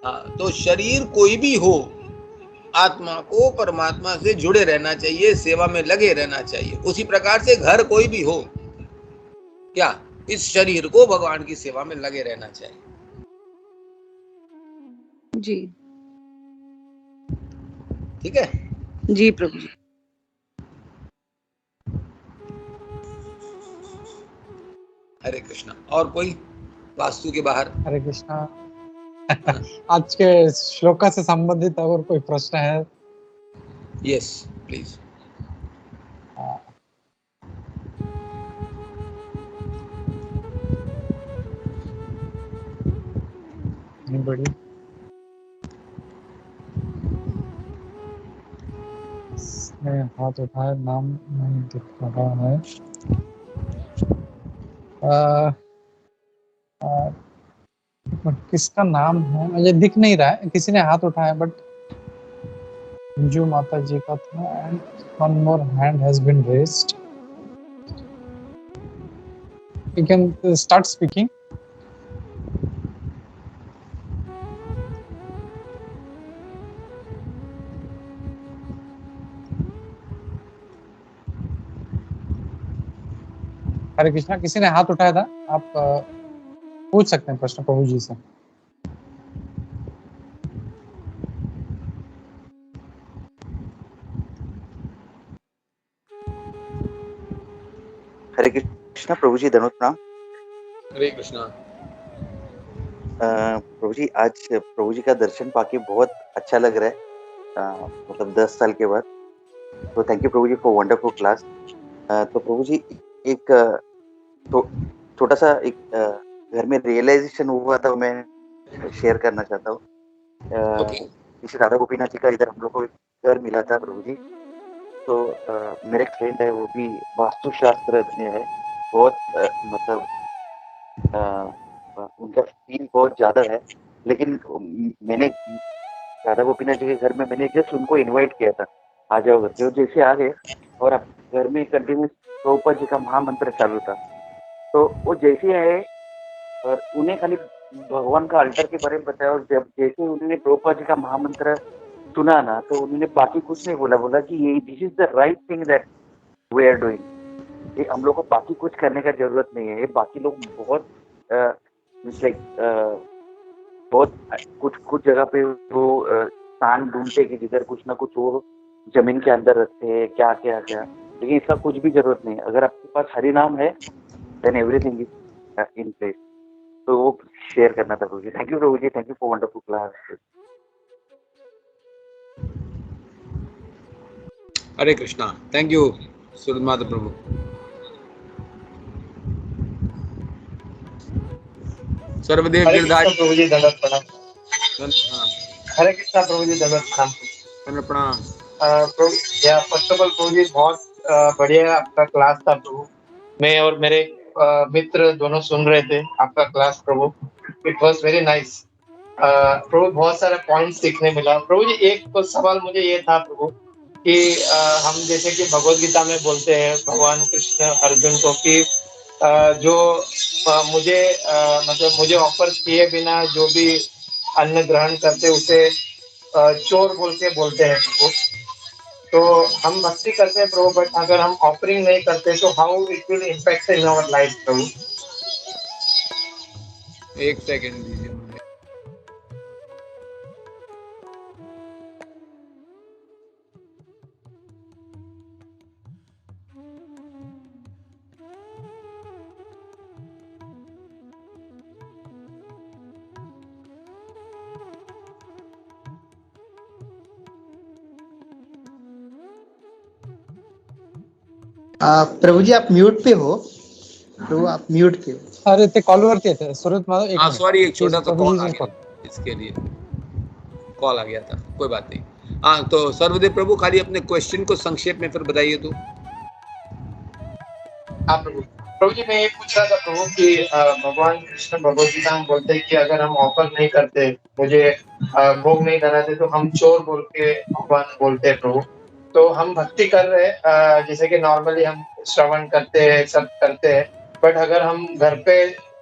हाँ, तो शरीर कोई भी हो, आत्मा को परमात्मा से जुड़े रहना चाहिए, सेवा में लगे रहना चाहिए। उसी प्रकार से घर कोई भी हो, क्या इस शरीर को भगवान की सेवा में लगे रहना चाहिए। जी ठीक है जी प्रभु जी। हरे कृष्णा। और कोई वास्तु के बाहर? हरे कृष्णा। आज के श्लोका से संबंधित अगर कोई प्रश्न है? Yes please. Anybody? हाथ उठाए, नाम नहीं दिख रहा है। किसका नाम है मुझे दिख नहीं रहा है, किसी ने हाथ उठाया, बट अंजू माता जी का था। And one more hand has been raised. You can start speaking. Hare Krishna, किसी ने हाथ उठाया था, आप पूछ सकते हैं प्रश्न प्रभु जी से। हरे कृष्णा प्रभु जी, धन्यवाद प्रणाम। हरे कृष्णा। प्रभु जी, आज प्रभु जी का दर्शन पाके बहुत अच्छा लग रहा है, मतलब 10 साल के बाद। तो thank you Prabhu ji for wonderful class. तो प्रभु जी, एक छोटा सा एक घर में रियलाइजेशन हुआ था, मैं शेयर करना चाहता हूँ। इस राधा गोपीनाथ जी का इधर हम लोग को एक घर मिला था प्रभु जी। तो मेरे एक फ्रेंड है, वो भी वास्तुशास्त्र है, बहुत मतलब उनका फील बहुत ज्यादा है। लेकिन मैंने राधा गोपीनाथ जी के घर में मैंने जस्ट उनको इनवाइट किया था, आ जाओ घर पे। वो जैसे आ गए और अब घर में कंटिन्यूस प्रभुपाद जी का महामंत्र चालू था। तो वो जैसे आए और उन्हें खाली भगवान का अल्टर के बारे में बताया, और जब जैसे उन्होंने प्रभुपाद जी का महामंत्र सुना ना, तो उन्होंने बाकी कुछ नहीं बोला। बोला कि ये this is the right thing that we are doing. ये हम लोग को बाकी कुछ करने का जरूरत नहीं है। ये बाकी लोग बहुत बहुत कुछ जगह पे वो स्थान ढूंढते कि जिधर कुछ ना कुछ वो जमीन के अंदर रखते हैं, क्या क्या क्या। लेकिन इसका कुछ भी जरूरत नहीं है। अगर आपके पास हरि नाम है, then everything is in place. तो वो शेयर करना था Prabhu ji. Thank you Prabhu ji, thank you for wonderful class. Hare Krishna. Thank you Surmad Prabhu. Sarvadev Girdhari Prabhu ji दंडवत प्रणाम। हरे कृष्णा प्रभु जी दंडवत प्रणाम। प्रभु या फर्स्ट ऑफ ऑल प्रभु जी बहुत बढ़िया आपका क्लास था प्रभु। मैं और मेरे मित्र दोनों सुन रहे थे आपका क्लास प्रभु। इट वाज वेरी नाइस प्रभु। बहुत सारे पॉइंट्स सीखने मिला प्रभु जी। एक तो सवाल मुझे ये था प्रभु कि हम जैसे कि भगवत गीता में बोलते हैं भगवान कृष्ण अर्जुन को कि जो मुझे मतलब मुझे ऑफर किए बिना जो भी अन्न ग्रहण करते उसे चोर बोल के बोलते हैं प्रभु। तो हम भक्ति करते हैं प्रभु, बट अगर हम ऑफरिंग नहीं करते तो how it will impact in our life प्रभु। एक सेकंड दीजिए मुझे। प्रभु जी आप म्यूट पे हो। प्रभु आप म्यूट पे हो। अरे ते कॉलवरती येते सुरत माधव। एक मिनिट सॉरी, एक छोटा सा कॉल आ प्रभु गया, इसके लिए कॉल आ गया था, कोई बात नहीं। हाँ, तो सर्वदेव प्रभु खाली अपने क्वेश्चन को संक्षेप में फिर बताइए तो। हाँ प्रभु। प्रभु जी मैं ये पूछ रहा था प्रभु कि भगवान कृष्ण भगवत गीता में बोलते हैं कि अगर हम ऑफर नहीं करते, मुझे भोग नहीं कराते, तो हम चोर बोल के भगवान बोलते हैं प्रभु। तो हम भक्ति कर रहे हैं जैसे कि नॉर्मली हम श्रवण करते हैं, सब करते हैं, बट अगर हम घर पे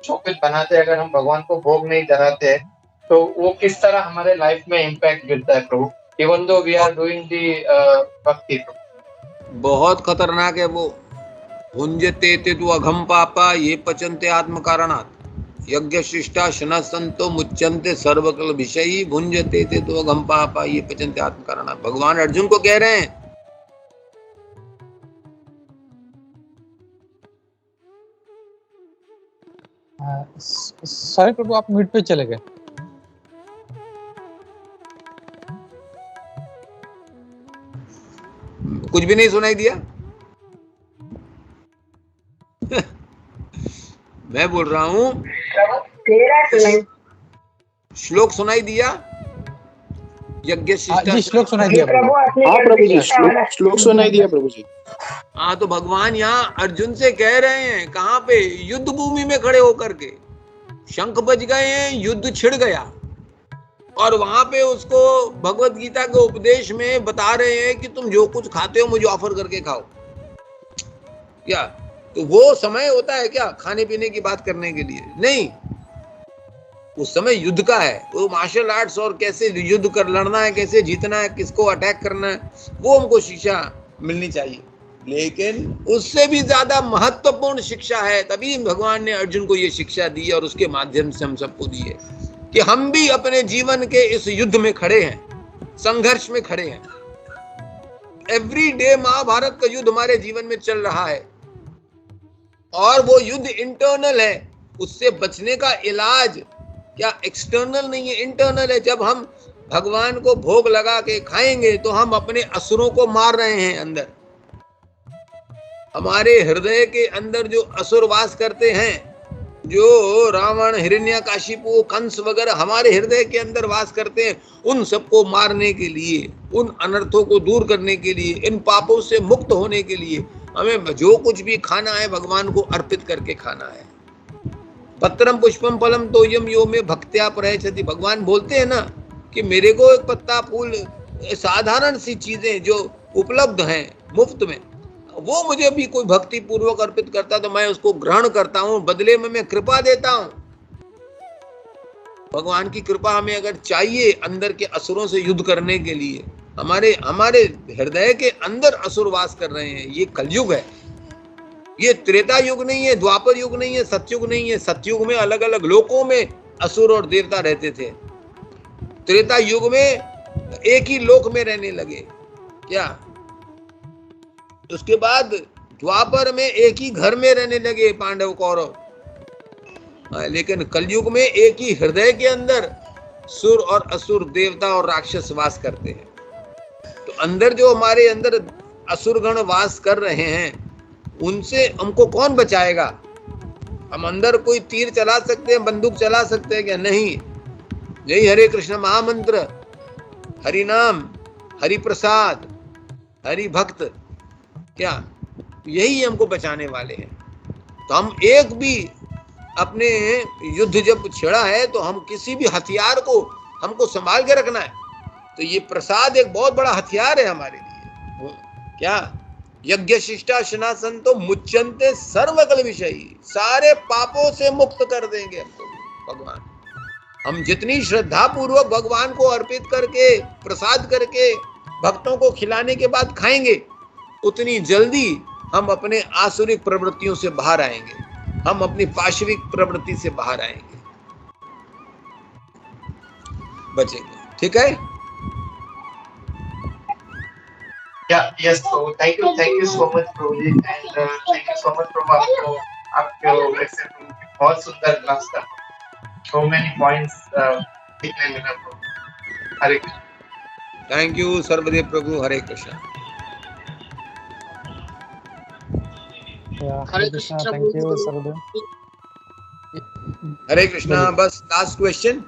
जो कुछ बनाते हैं, अगर हम भगवान को भोग नहीं कराते तो वो किस तरह हमारे लाइफ में इम्पैक्ट गिरता है प्रभु, even though we are doing the bhakti. बहुत खतरनाक है वो। भुंजते ते तु अघम पापा ये पचन्ते आत्म कारणात् यज्ञ शिष्टा शनः संतो मुच्यन्ते सर्वकल विषयी भुंजते ते तु अघम पापा ये पचन्ते आत्म कारणात्। भगवान अर्जुन को कह रहे हैं। सॉरी प्रभु, आप म्यूट पे चले गए। कुछ भी नहीं सुनाई दिया। मैं बोल रहा हूँ, श्लोक सुनाई दिया? यज्ञ शिष्टा श्लोक सुनाई दिया प्रभु। हाँ प्रभु जी, श्लोक सुनाई दिया प्रभु जी। हाँ, तो भगवान यहाँ अर्जुन से कह रहे हैं, कहाँ पे? युद्ध भूमि में खड़े होकर के। शंख बज गए हैं, युद्ध छिड़ गया, और वहां पे उसको भगवत गीता के उपदेश में बता रहे हैं कि तुम जो कुछ खाते हो मुझे ऑफर करके खाओ। क्या तो वो समय होता है क्या खाने पीने की बात करने के लिए? नहीं, उस समय युद्ध का है। वो मार्शल आर्ट्स और कैसे युद्ध कर लड़ना है, कैसे जीतना है, किसको अटैक करना है, वो हमको शिक्षा मिलनी चाहिए। लेकिन उससे भी ज्यादा महत्वपूर्ण शिक्षा है, तभी भगवान ने अर्जुन को ये शिक्षा दी और उसके माध्यम से हम सबको दी है कि हम भी अपने जीवन के इस युद्ध में खड़े हैं, संघर्ष में खड़े हैं। एवरी डे महाभारत का युद्ध हमारे जीवन में चल रहा है, और वो युद्ध इंटरनल है। उससे बचने का इलाज क्या एक्सटर्नल नहीं है, इंटरनल है। जब हम भगवान को भोग लगा के खाएंगे तो हम अपने असुरों को मार रहे हैं। अंदर हमारे हृदय के अंदर जो असुर वास करते हैं, जो रावण, हिरण्यकाशिपु, कंस वगैरह हमारे हृदय के अंदर वास करते हैं, उन सबको मारने के लिए, उन अनर्थों को दूर करने के लिए, इन पापों से मुक्त होने के लिए हमें जो कुछ भी खाना है भगवान को अर्पित करके खाना है। पत्रम पुष्पम फलम तोयम यो में भक्त्या प्रयच्छति। भगवान बोलते हैं ना कि मेरे को एक पत्ता फूल, साधारण सी चीजें जो उपलब्ध हैं मुफ्त में, वो मुझे भी कोई भक्ति पूर्वक अर्पित करता तो मैं उसको ग्रहण करता हूं, बदले में मैं कृपा देता हूं। भगवान की कृपा हमें अगर चाहिए अंदर के असुरों से युद्ध करने के लिए, हमारे हृदय के अंदर असुर वास कर रहे हैं। ये कलयुग है, ये त्रेता युग नहीं है, द्वापर युग नहीं है, सतयुग नहीं है। सतयुग में अलग अलग लोकों में असुर और देवता रहते थे। त्रेता युग में एक ही लोक में रहने लगे क्या? उसके बाद द्वापर में एक ही घर में रहने लगे पांडव कौरव। लेकिन कलयुग में एक ही हृदय के अंदर सुर और असुर, देवता और राक्षस वास करते हैं। तो अंदर जो हमारे अंदर असुरगण वास कर रहे हैं, उनसे हमको कौन बचाएगा? हम अंदर कोई तीर चला सकते हैं, बंदूक चला सकते हैं क्या? नहीं। यही हरे कृष्ण महामंत्र, हरि नाम, हरि प्रसाद, हरि भक्त, क्या यही हमको बचाने वाले हैं। तो हम एक भी अपने युद्ध जब छेड़ा है तो हम किसी भी हथियार को हमको संभाल के रखना है। तो ये प्रसाद एक बहुत बड़ा हथियार है हमारे लिए। क्या? यज्ञ शिष्टा शनासंतो मुच्यन्ते सर्वकल विषयी। सारे पापों से मुक्त कर देंगे हमको भगवान। हम जितनी श्रद्धा पूर्वक भगवान को अर्पित करके, प्रसाद करके भक्तों को खिलाने के बाद खाएंगे, उतनी जल्दी हम अपने आसुरिक प्रवृत्तियों से बाहर आएंगे, हम अपनी पाशविक प्रवृत्ति से बाहर आएंगे, बचेंगे। ठीक है? Yes, so thank you so much Prabhu ji, and thank you so much प्रभु, आपको वैसे बहुत सुंदर क्लास था, so many points सीखने मिला प्रभु। Hare Krishna. Thank you Sarvadev Prabhu. Hare Krishna. Hare Krishna. Thank you Sarvadev. Hare Krishna. बस last question.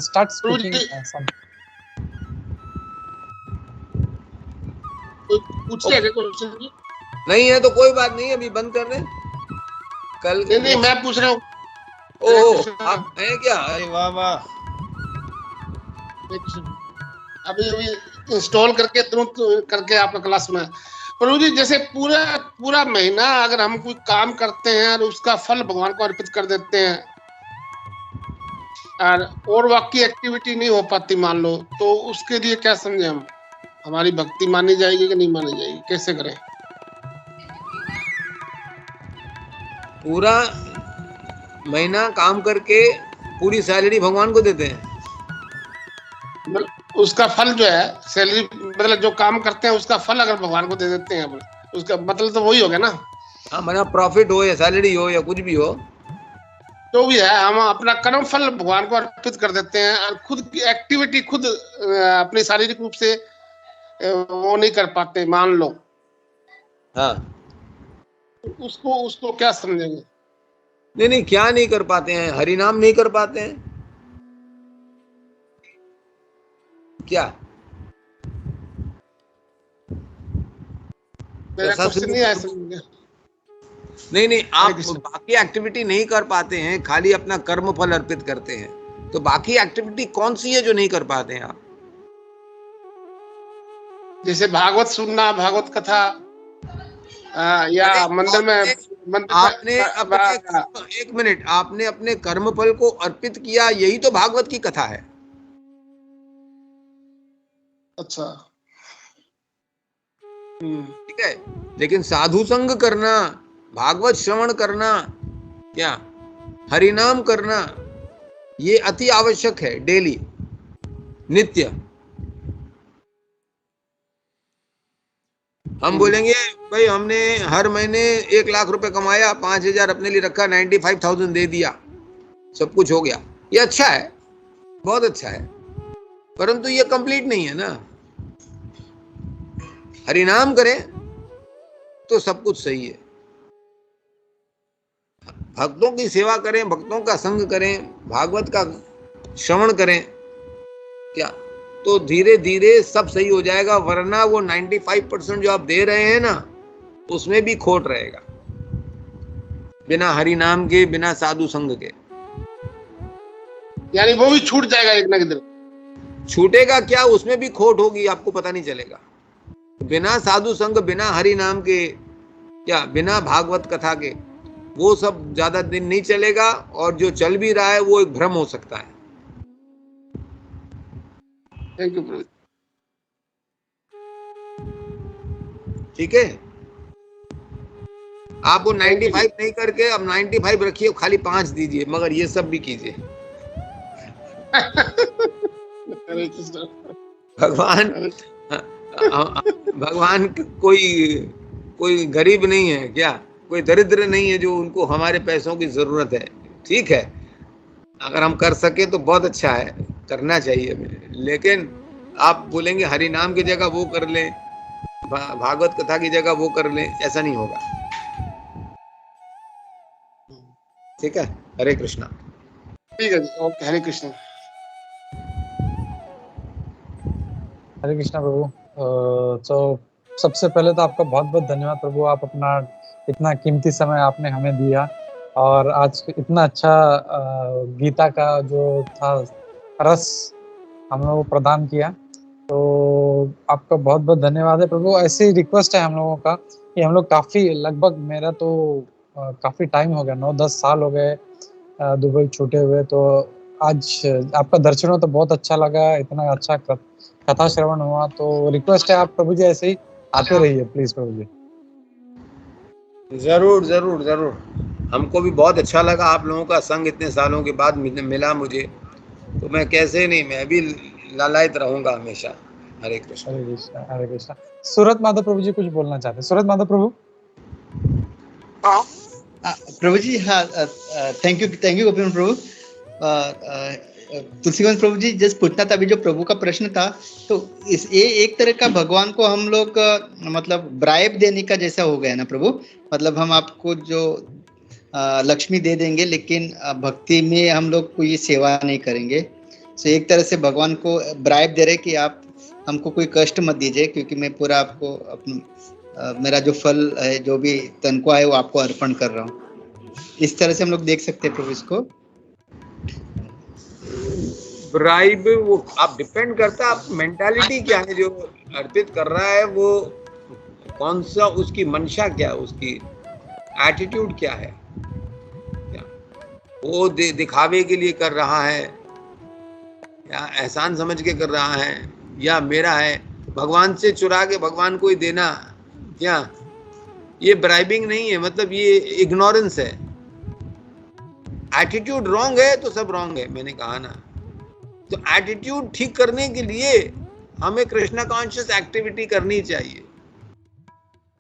Start speaking some. नहीं है तो कोई बात नहीं, अभी बंद कर रहे हैं। कल नहीं मैं पूछ रहा हूँ। ओह, आप हैं क्या? अरे वाह वाह। अभी इंस्टॉल करके तुरंत करके आपका क्लास सुना। प्रभु जी, जैसे पूरा महीना अगर हम कोई काम करते हैं और उसका फल भगवान को अर्पित कर देते हैं और बाकी एक्टिविटी नहीं हो पाती मान लो, तो उसके लिए क्या समझे हम? हमारी भक्ति मानी जाएगी कि नहीं मानी जाएगी? कैसे करें? पूरा महीना काम करके पूरी सैलरी भगवान को देते हैं। उसका फल जो है, सैलरी मतलब जो काम करते हैं उसका फल अगर भगवान को दे देते हैं, उसका मतलब तो वही हो गया ना। हाँ, मतलब प्रॉफिट हो या सैलरी हो या कुछ भी हो, जो भी है, हम अपना कर्म फल भगवान को अर्पित कर देते हैं और खुद की एक्टिविटी खुद अपनी शारीरिक रूप से वो नहीं कर पाते मान लो। हाँ, उसको क्या समझेंगे? नहीं, क्या नहीं कर पाते हैं? हरि नाम नहीं कर पाते हैं क्या? नहीं, आप बाकी एक्टिविटी नहीं कर पाते हैं, खाली अपना कर्म फल अर्पित करते हैं। तो बाकी एक्टिविटी कौन सी है जो नहीं कर पाते हैं आप? जैसे भागवत सुनना, भागवत कथा, या मंदिर में आपने अपने एक मिनट, आपने अपने कर्म फल को अर्पित किया, यही तो भागवत की कथा है। अच्छा, ठीक है। लेकिन साधु संग करना, भागवत श्रवण करना, क्या हरिनाम करना, ये अति आवश्यक है, डेली, नित्य। हम बोलेंगे भाई हमने हर महीने 1 लाख रुपए कमाया, 5,000 अपने लिए रखा, 95,000 दे दिया, सब कुछ हो गया। ये अच्छा है, बहुत अच्छा है, परंतु ये कंप्लीट नहीं है ना। हरिनाम करें तो सब कुछ सही है, भक्तों की सेवा करें, भक्तों का संग करें, भागवत का श्रवण करें, क्या तो धीरे धीरे सब सही हो जाएगा। वरना वो 95% जो आप दे रहे हैं ना, उसमें भी खोट रहेगा, बिना हरि नाम के, बिना साधु संग के। यानी वो भी छूट जाएगा एक ना किधर। छूटेगा क्या, उसमें भी खोट होगी, आपको पता नहीं चलेगा। बिना साधु संग, बिना हरि नाम के, क्या बिना भागवत कथा के, वो सब ज्यादा दिन नहीं चलेगा, और जो चल भी रहा है वो एक भ्रम हो सकता है। थैंक यू प्रभु। ठीक है, आप वो 95 नहीं करके अब 95 रखिए, खाली 5 दीजिए, मगर ये सब भी कीजिए। भगवान कोई गरीब नहीं है क्या, कोई दरिद्र नहीं है जो उनको हमारे पैसों की जरूरत है। ठीक है, अगर हम कर सके तो बहुत अच्छा है, करना चाहिए। लेकिन आप बोलेंगे हरि नाम की जगह वो कर लें, भागवत कथा की जगह वो कर लें, ऐसा नहीं होगा। ठीक है, हरे कृष्णा। ठीक है जी, ओके, हरे कृष्णा। हरे कृष्णा प्रभु। तो सबसे पहले तो आपका बहुत बहुत धन्यवाद प्रभु, आप अपना इतना कीमती समय आपने हमें दिया, और आज इतना अच्छा गीता का जो था रस हम लोगों को प्रदान किया, तो आपका बहुत बहुत धन्यवाद है प्रभु। ऐसे ही रिक्वेस्ट है हम लोगों का कि हम लोग काफ़ी, लगभग मेरा तो काफ़ी टाइम हो गया, 9-10 साल हो गए दुबई छूटे हुए, तो आज आपका दर्शन हो तो बहुत अच्छा लगा, इतना अच्छा कथा श्रवण हुआ। तो रिक्वेस्ट है आप प्रभु जी ऐसे ही आते रहिए प्लीज प्रभु जी। जरूर जरूर जरूर, हमको भी बहुत अच्छा लगा आप लोगों का संग इतने सालों के बाद मिला मुझे, तो मैं कैसे नहीं, मैं भी लालायित रहूंगा हमेशा। हरे कृष्ण। हरे कृष्णा, हरे कृष्णा। सूरत माधव प्रभु जी कुछ बोलना चाहते हैं। सूरत माधव प्रभु। प्रभु जी, हाँ, thank you Gopinath Prabhu. Tulsiganj Prabhu ji, just पूछना था, अभी जो प्रभु का प्रश्न था, तो ये एक तरह का भगवान को हम लोग मतलब ब्राइब देने का जैसा हो गया ना प्रभु। मतलब हम आपको जो लक्ष्मी दे देंगे, लेकिन भक्ति में हम लोग कोई सेवा नहीं करेंगे। तो एक तरह से भगवान को ब्राइब दे रहे कि आप हमको कोई कष्ट मत दीजिए, क्योंकि मैं पूरा आपको मेरा जो फल है, जो भी तनख्वाह है, वो आपको अर्पण कर रहा हूँ। इस तरह से हम लोग देख सकते हैं प्रभु इसको। ब्राइब वो आप डिपेंड करता है, आप मेंटालिटी क्या है जो अर्पित कर रहा है, वो कौन सा, उसकी मंशा क्या है, उसकी एटीट्यूड क्या है, क्या वो दिखावे के लिए कर रहा है, या एहसान समझ के कर रहा है, या मेरा है, भगवान से चुरा के भगवान को ही देना, क्या ये ब्राइबिंग नहीं है, मतलब ये इग्नोरेंस है। एटीट्यूड रॉन्ग है तो सब रॉन्ग है, मैंने कहा ना। तो एटीट्यूड ठीक करने के लिए हमें कृष्णा कॉन्शियस एक्टिविटी करनी चाहिए।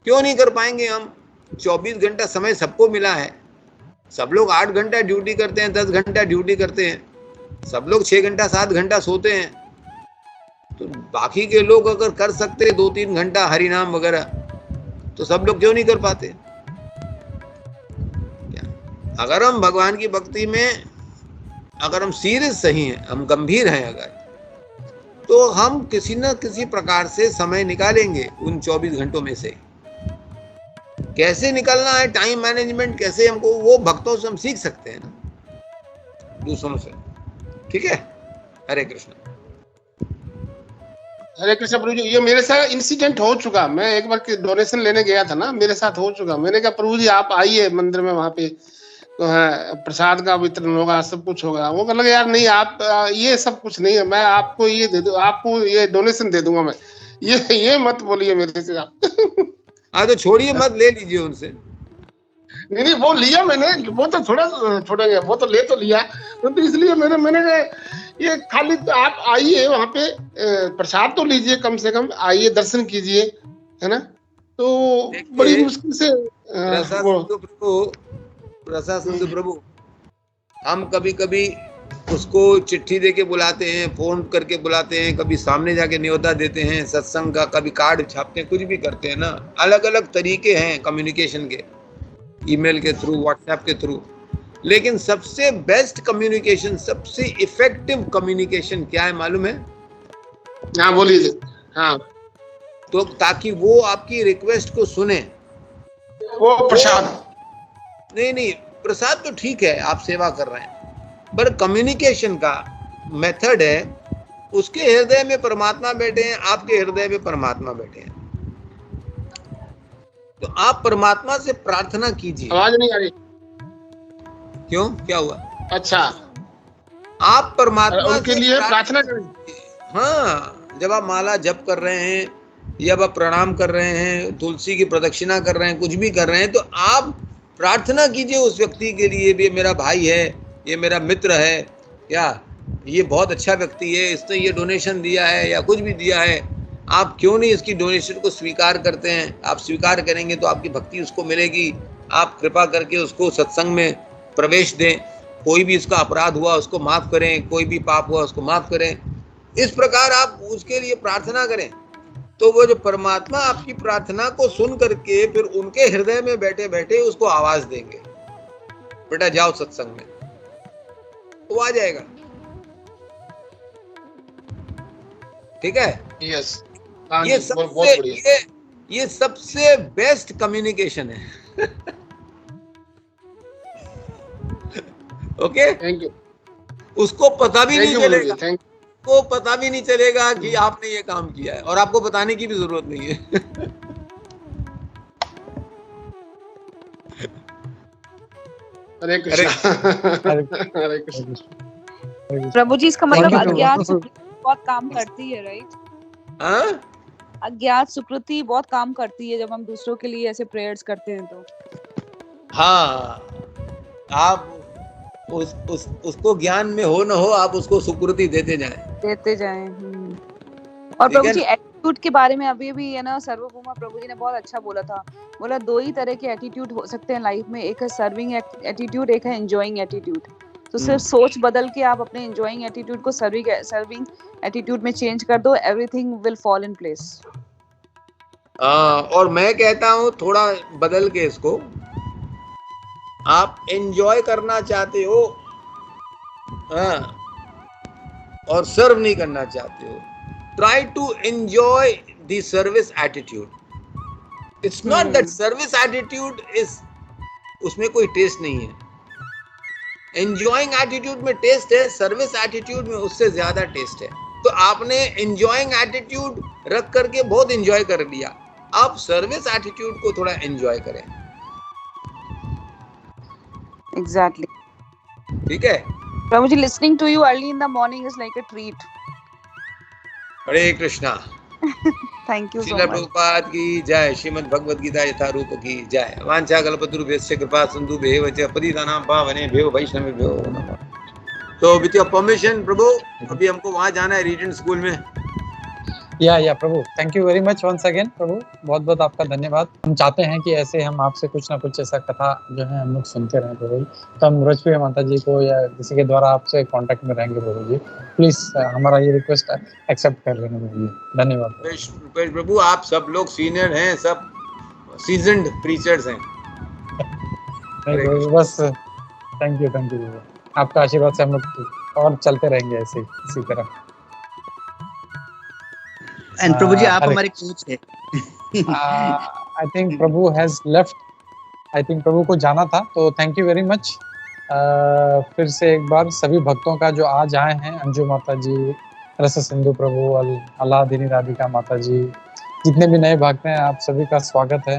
क्यों नहीं कर पाएंगे हम? 24 घंटा समय सबको मिला है, सब लोग 8 घंटा ड्यूटी करते हैं, 10 घंटा ड्यूटी करते हैं, सब लोग 6 घंटा 7 घंटा सोते हैं। तो बाकी के लोग अगर कर सकते 2-3 घंटा हरिनाम वगैरह, तो सब लोग क्यों नहीं कर पाते? अगर हम भगवान की भक्ति में, अगर हम सीरियस सही हैं, हम गंभीर हैं अगर, तो हम किसी न किसी प्रकार से समय निकालेंगे उन 24 घंटों में से। कैसे निकलना है, टाइम मैनेजमेंट कैसे, हमको वो भक्तों से हम सीख सकते हैं ना, दूसरों से। ठीक है, हरे कृष्ण। हरे कृष्ण प्रभु जी, ये मेरे साथ इंसिडेंट हो चुका। मैं एक बार डोनेशन लेने गया था ना, मेरे साथ हो चुका। मैंने कहा प्रभु जी आप आइए मंदिर में, वहां पे तो है प्रसाद का वितरण होगा, सब कुछ होगा। वो कहने लगे यार नहीं, आप ये सब कुछ नहीं है, मैं आपको ये दे दूं, आपको ये डोनेशन दे दूंगा मैं, ये मत बोलिए मेरे से आप। हाँ तो छोड़िए मत, ले लीजिए उनसे। नहीं वो लिया मैंने, वो तो थोड़ा छोड़ेंगे, वो तो ले तो लिया, तो इसलिए मैंने ये खाली आप आइए वहां पे, प्रसाद तो लीजिए, कम से कम आइए, दर्शन कीजिए, है ना। तो बड़ी देखिए, मुश्किल से प्रसाद सिंधु प्रभु, हम कभी कभी उसको चिट्ठी देके बुलाते हैं, फोन करके बुलाते हैं, कभी सामने जाके न्योता देते हैं सत्संग का, कभी कार्ड छापते हैं, कुछ भी करते हैं ना। अलग अलग तरीके हैं कम्युनिकेशन के, ईमेल के थ्रू, व्हाट्सएप के थ्रू। लेकिन सबसे बेस्ट कम्युनिकेशन, सबसे इफेक्टिव कम्युनिकेशन क्या है मालूम है? हाँ बोलिए। हाँ, तो ताकि वो आपकी रिक्वेस्ट को सुने। वो प्रसाद नहीं, प्रसाद तो ठीक है, आप सेवा कर रहे हैं, पर कम्युनिकेशन का मेथड है, उसके हृदय में परमात्मा बैठे हैं, आपके हृदय में परमात्मा बैठे हैं। तो आप परमात्मा से प्रार्थना कीजिए। आवाज नहीं आ रही। क्यों, क्या हुआ? अच्छा, आप परमात्मा उनके लिए प्रार्थना करें। हाँ, जब आप माला जप कर रहे हैं, या आप प्रणाम कर रहे हैं, तुलसी की प्रदक्षिणा कर रहे हैं, कुछ भी कर रहे हैं, तो आप प्रार्थना कीजिए उस व्यक्ति के लिए भी, मेरा भाई है, ये मेरा मित्र है, या ये बहुत अच्छा व्यक्ति है, इसने ये डोनेशन दिया है या कुछ भी दिया है, आप क्यों नहीं इसकी डोनेशन को स्वीकार करते हैं? आप स्वीकार करेंगे तो आपकी भक्ति उसको मिलेगी। आप कृपा करके उसको सत्संग में प्रवेश दें, कोई भी इसका अपराध हुआ उसको माफ़ करें, कोई भी पाप हुआ उसको माफ़ करें। इस प्रकार आप उसके लिए प्रार्थना करें, तो वो जो परमात्मा आपकी प्रार्थना को सुन करके फिर उनके हृदय में बैठे बैठे उसको आवाज देंगे, बेटा जाओ सत्संग में, वो आ जाएगा। ठीक है? यस, ये सबसे बेस्ट कम्युनिकेशन है। Okay, thank you. उसको पता भी नहीं चलेगा, थैंक को पता भी नहीं चलेगा कि आपने ये काम किया है, और आपको बताने की भी जरूरत नहीं है। हरे कृष्णा। हरे कृष्णा। प्रभु जी, इसका मतलब अज्ञात सुकृति बहुत काम करती है, राइट? अज्ञात सुकृति बहुत काम करती है जब हम दूसरों के लिए ऐसे प्रेयर्स करते हैं तो। हाँ, आप उसको ज्ञान में हो न हो, आप उसको सुकृति देते जाएं। और प्रभु जी, एटीट्यूड के बारे में अभी भी है ना, सर्वभौमा प्रभु जी ने बहुत अच्छा बोला था। बोला 2 ही तरह के एटीट्यूड हो सकते हैं लाइफ में, एक है सर्विंग एटीट्यूड, एक है एंजॉयिंग एटीट्यूड। तो सिर्फ सोच बदल के आप अपने एंजॉयिंग एटीट्यूड को सर्विंग एटीट्यूड में चेंज कर दो, everything will fall in place. और मैं कहता हूँ थोड़ा बदल के इसको, आप एंजॉय करना चाहते हो, और सर्व नहीं करना चाहते हो, try to enjoy the service attitude. It's not that service attitude is, उसमें कोई टेस्ट नहीं है। एंजॉइंग एटीट्यूड में टेस्ट है, सर्विस एटीट्यूड में उससे ज्यादा टेस्ट है। तो आपने एंजॉइंग एटीट्यूड रख करके बहुत एंजॉय कर लिया, आप सर्विस एटीट्यूड को थोड़ा एंजॉय करें। Exactly. ठीक है प्रभु जी, listening to you early in the morning is like a treat. Hare Krishna. Thank you so Srila much. Prabhupada की जय। श्रीमद् भगवद गीता यथारूप की जय। वांछा कल्पतरुभ्यश्च कृपा सिन्धुभ्येव च पतितानां पावनेभ्यो वैष्णवेभ्यो नमः। तो विथ योर परमिशन प्रभु, अभी हमको वहां जाना है रीजन स्कूल में। या प्रभु, thank you very much once again प्रभु, बहुत बहुत आपका धन्यवाद। हम चाहते हैं कि ऐसे हम आपसे कुछ ना कुछ ऐसा कथा जो है हम लोग सुनते रहें प्रभु। तो हम रोजप्रिय माता जी को या किसी के द्वारा आपसे कांटेक्ट में रहेंगे प्रभु जी। प्लीज हमारा ये रिक्वेस्ट एक्सेप्ट कर लेना प्रभु जी। धन्यवाद प्रभु। आप सब लोग सीनियर हैं, सब सीजन्ड प्रीचर्स हैं। बस थैंक यू प्रभु, आपका आशीर्वाद से हम लोग और चलते रहेंगे ऐसे इसी तरह। एंड प्रभु जी, आप हमारे कोच हैं। I think Prabhu has left, I think Prabhu को जाना था, तो थैंक यू वेरी मच। फिर से एक बार सभी भक्तों का जो आज आए हैं, अंजू माता जी, रस सिंधु प्रभु, अल्लादिनी राधिका माता जी, जितने भी नए भक्त हैं आप सभी का स्वागत है।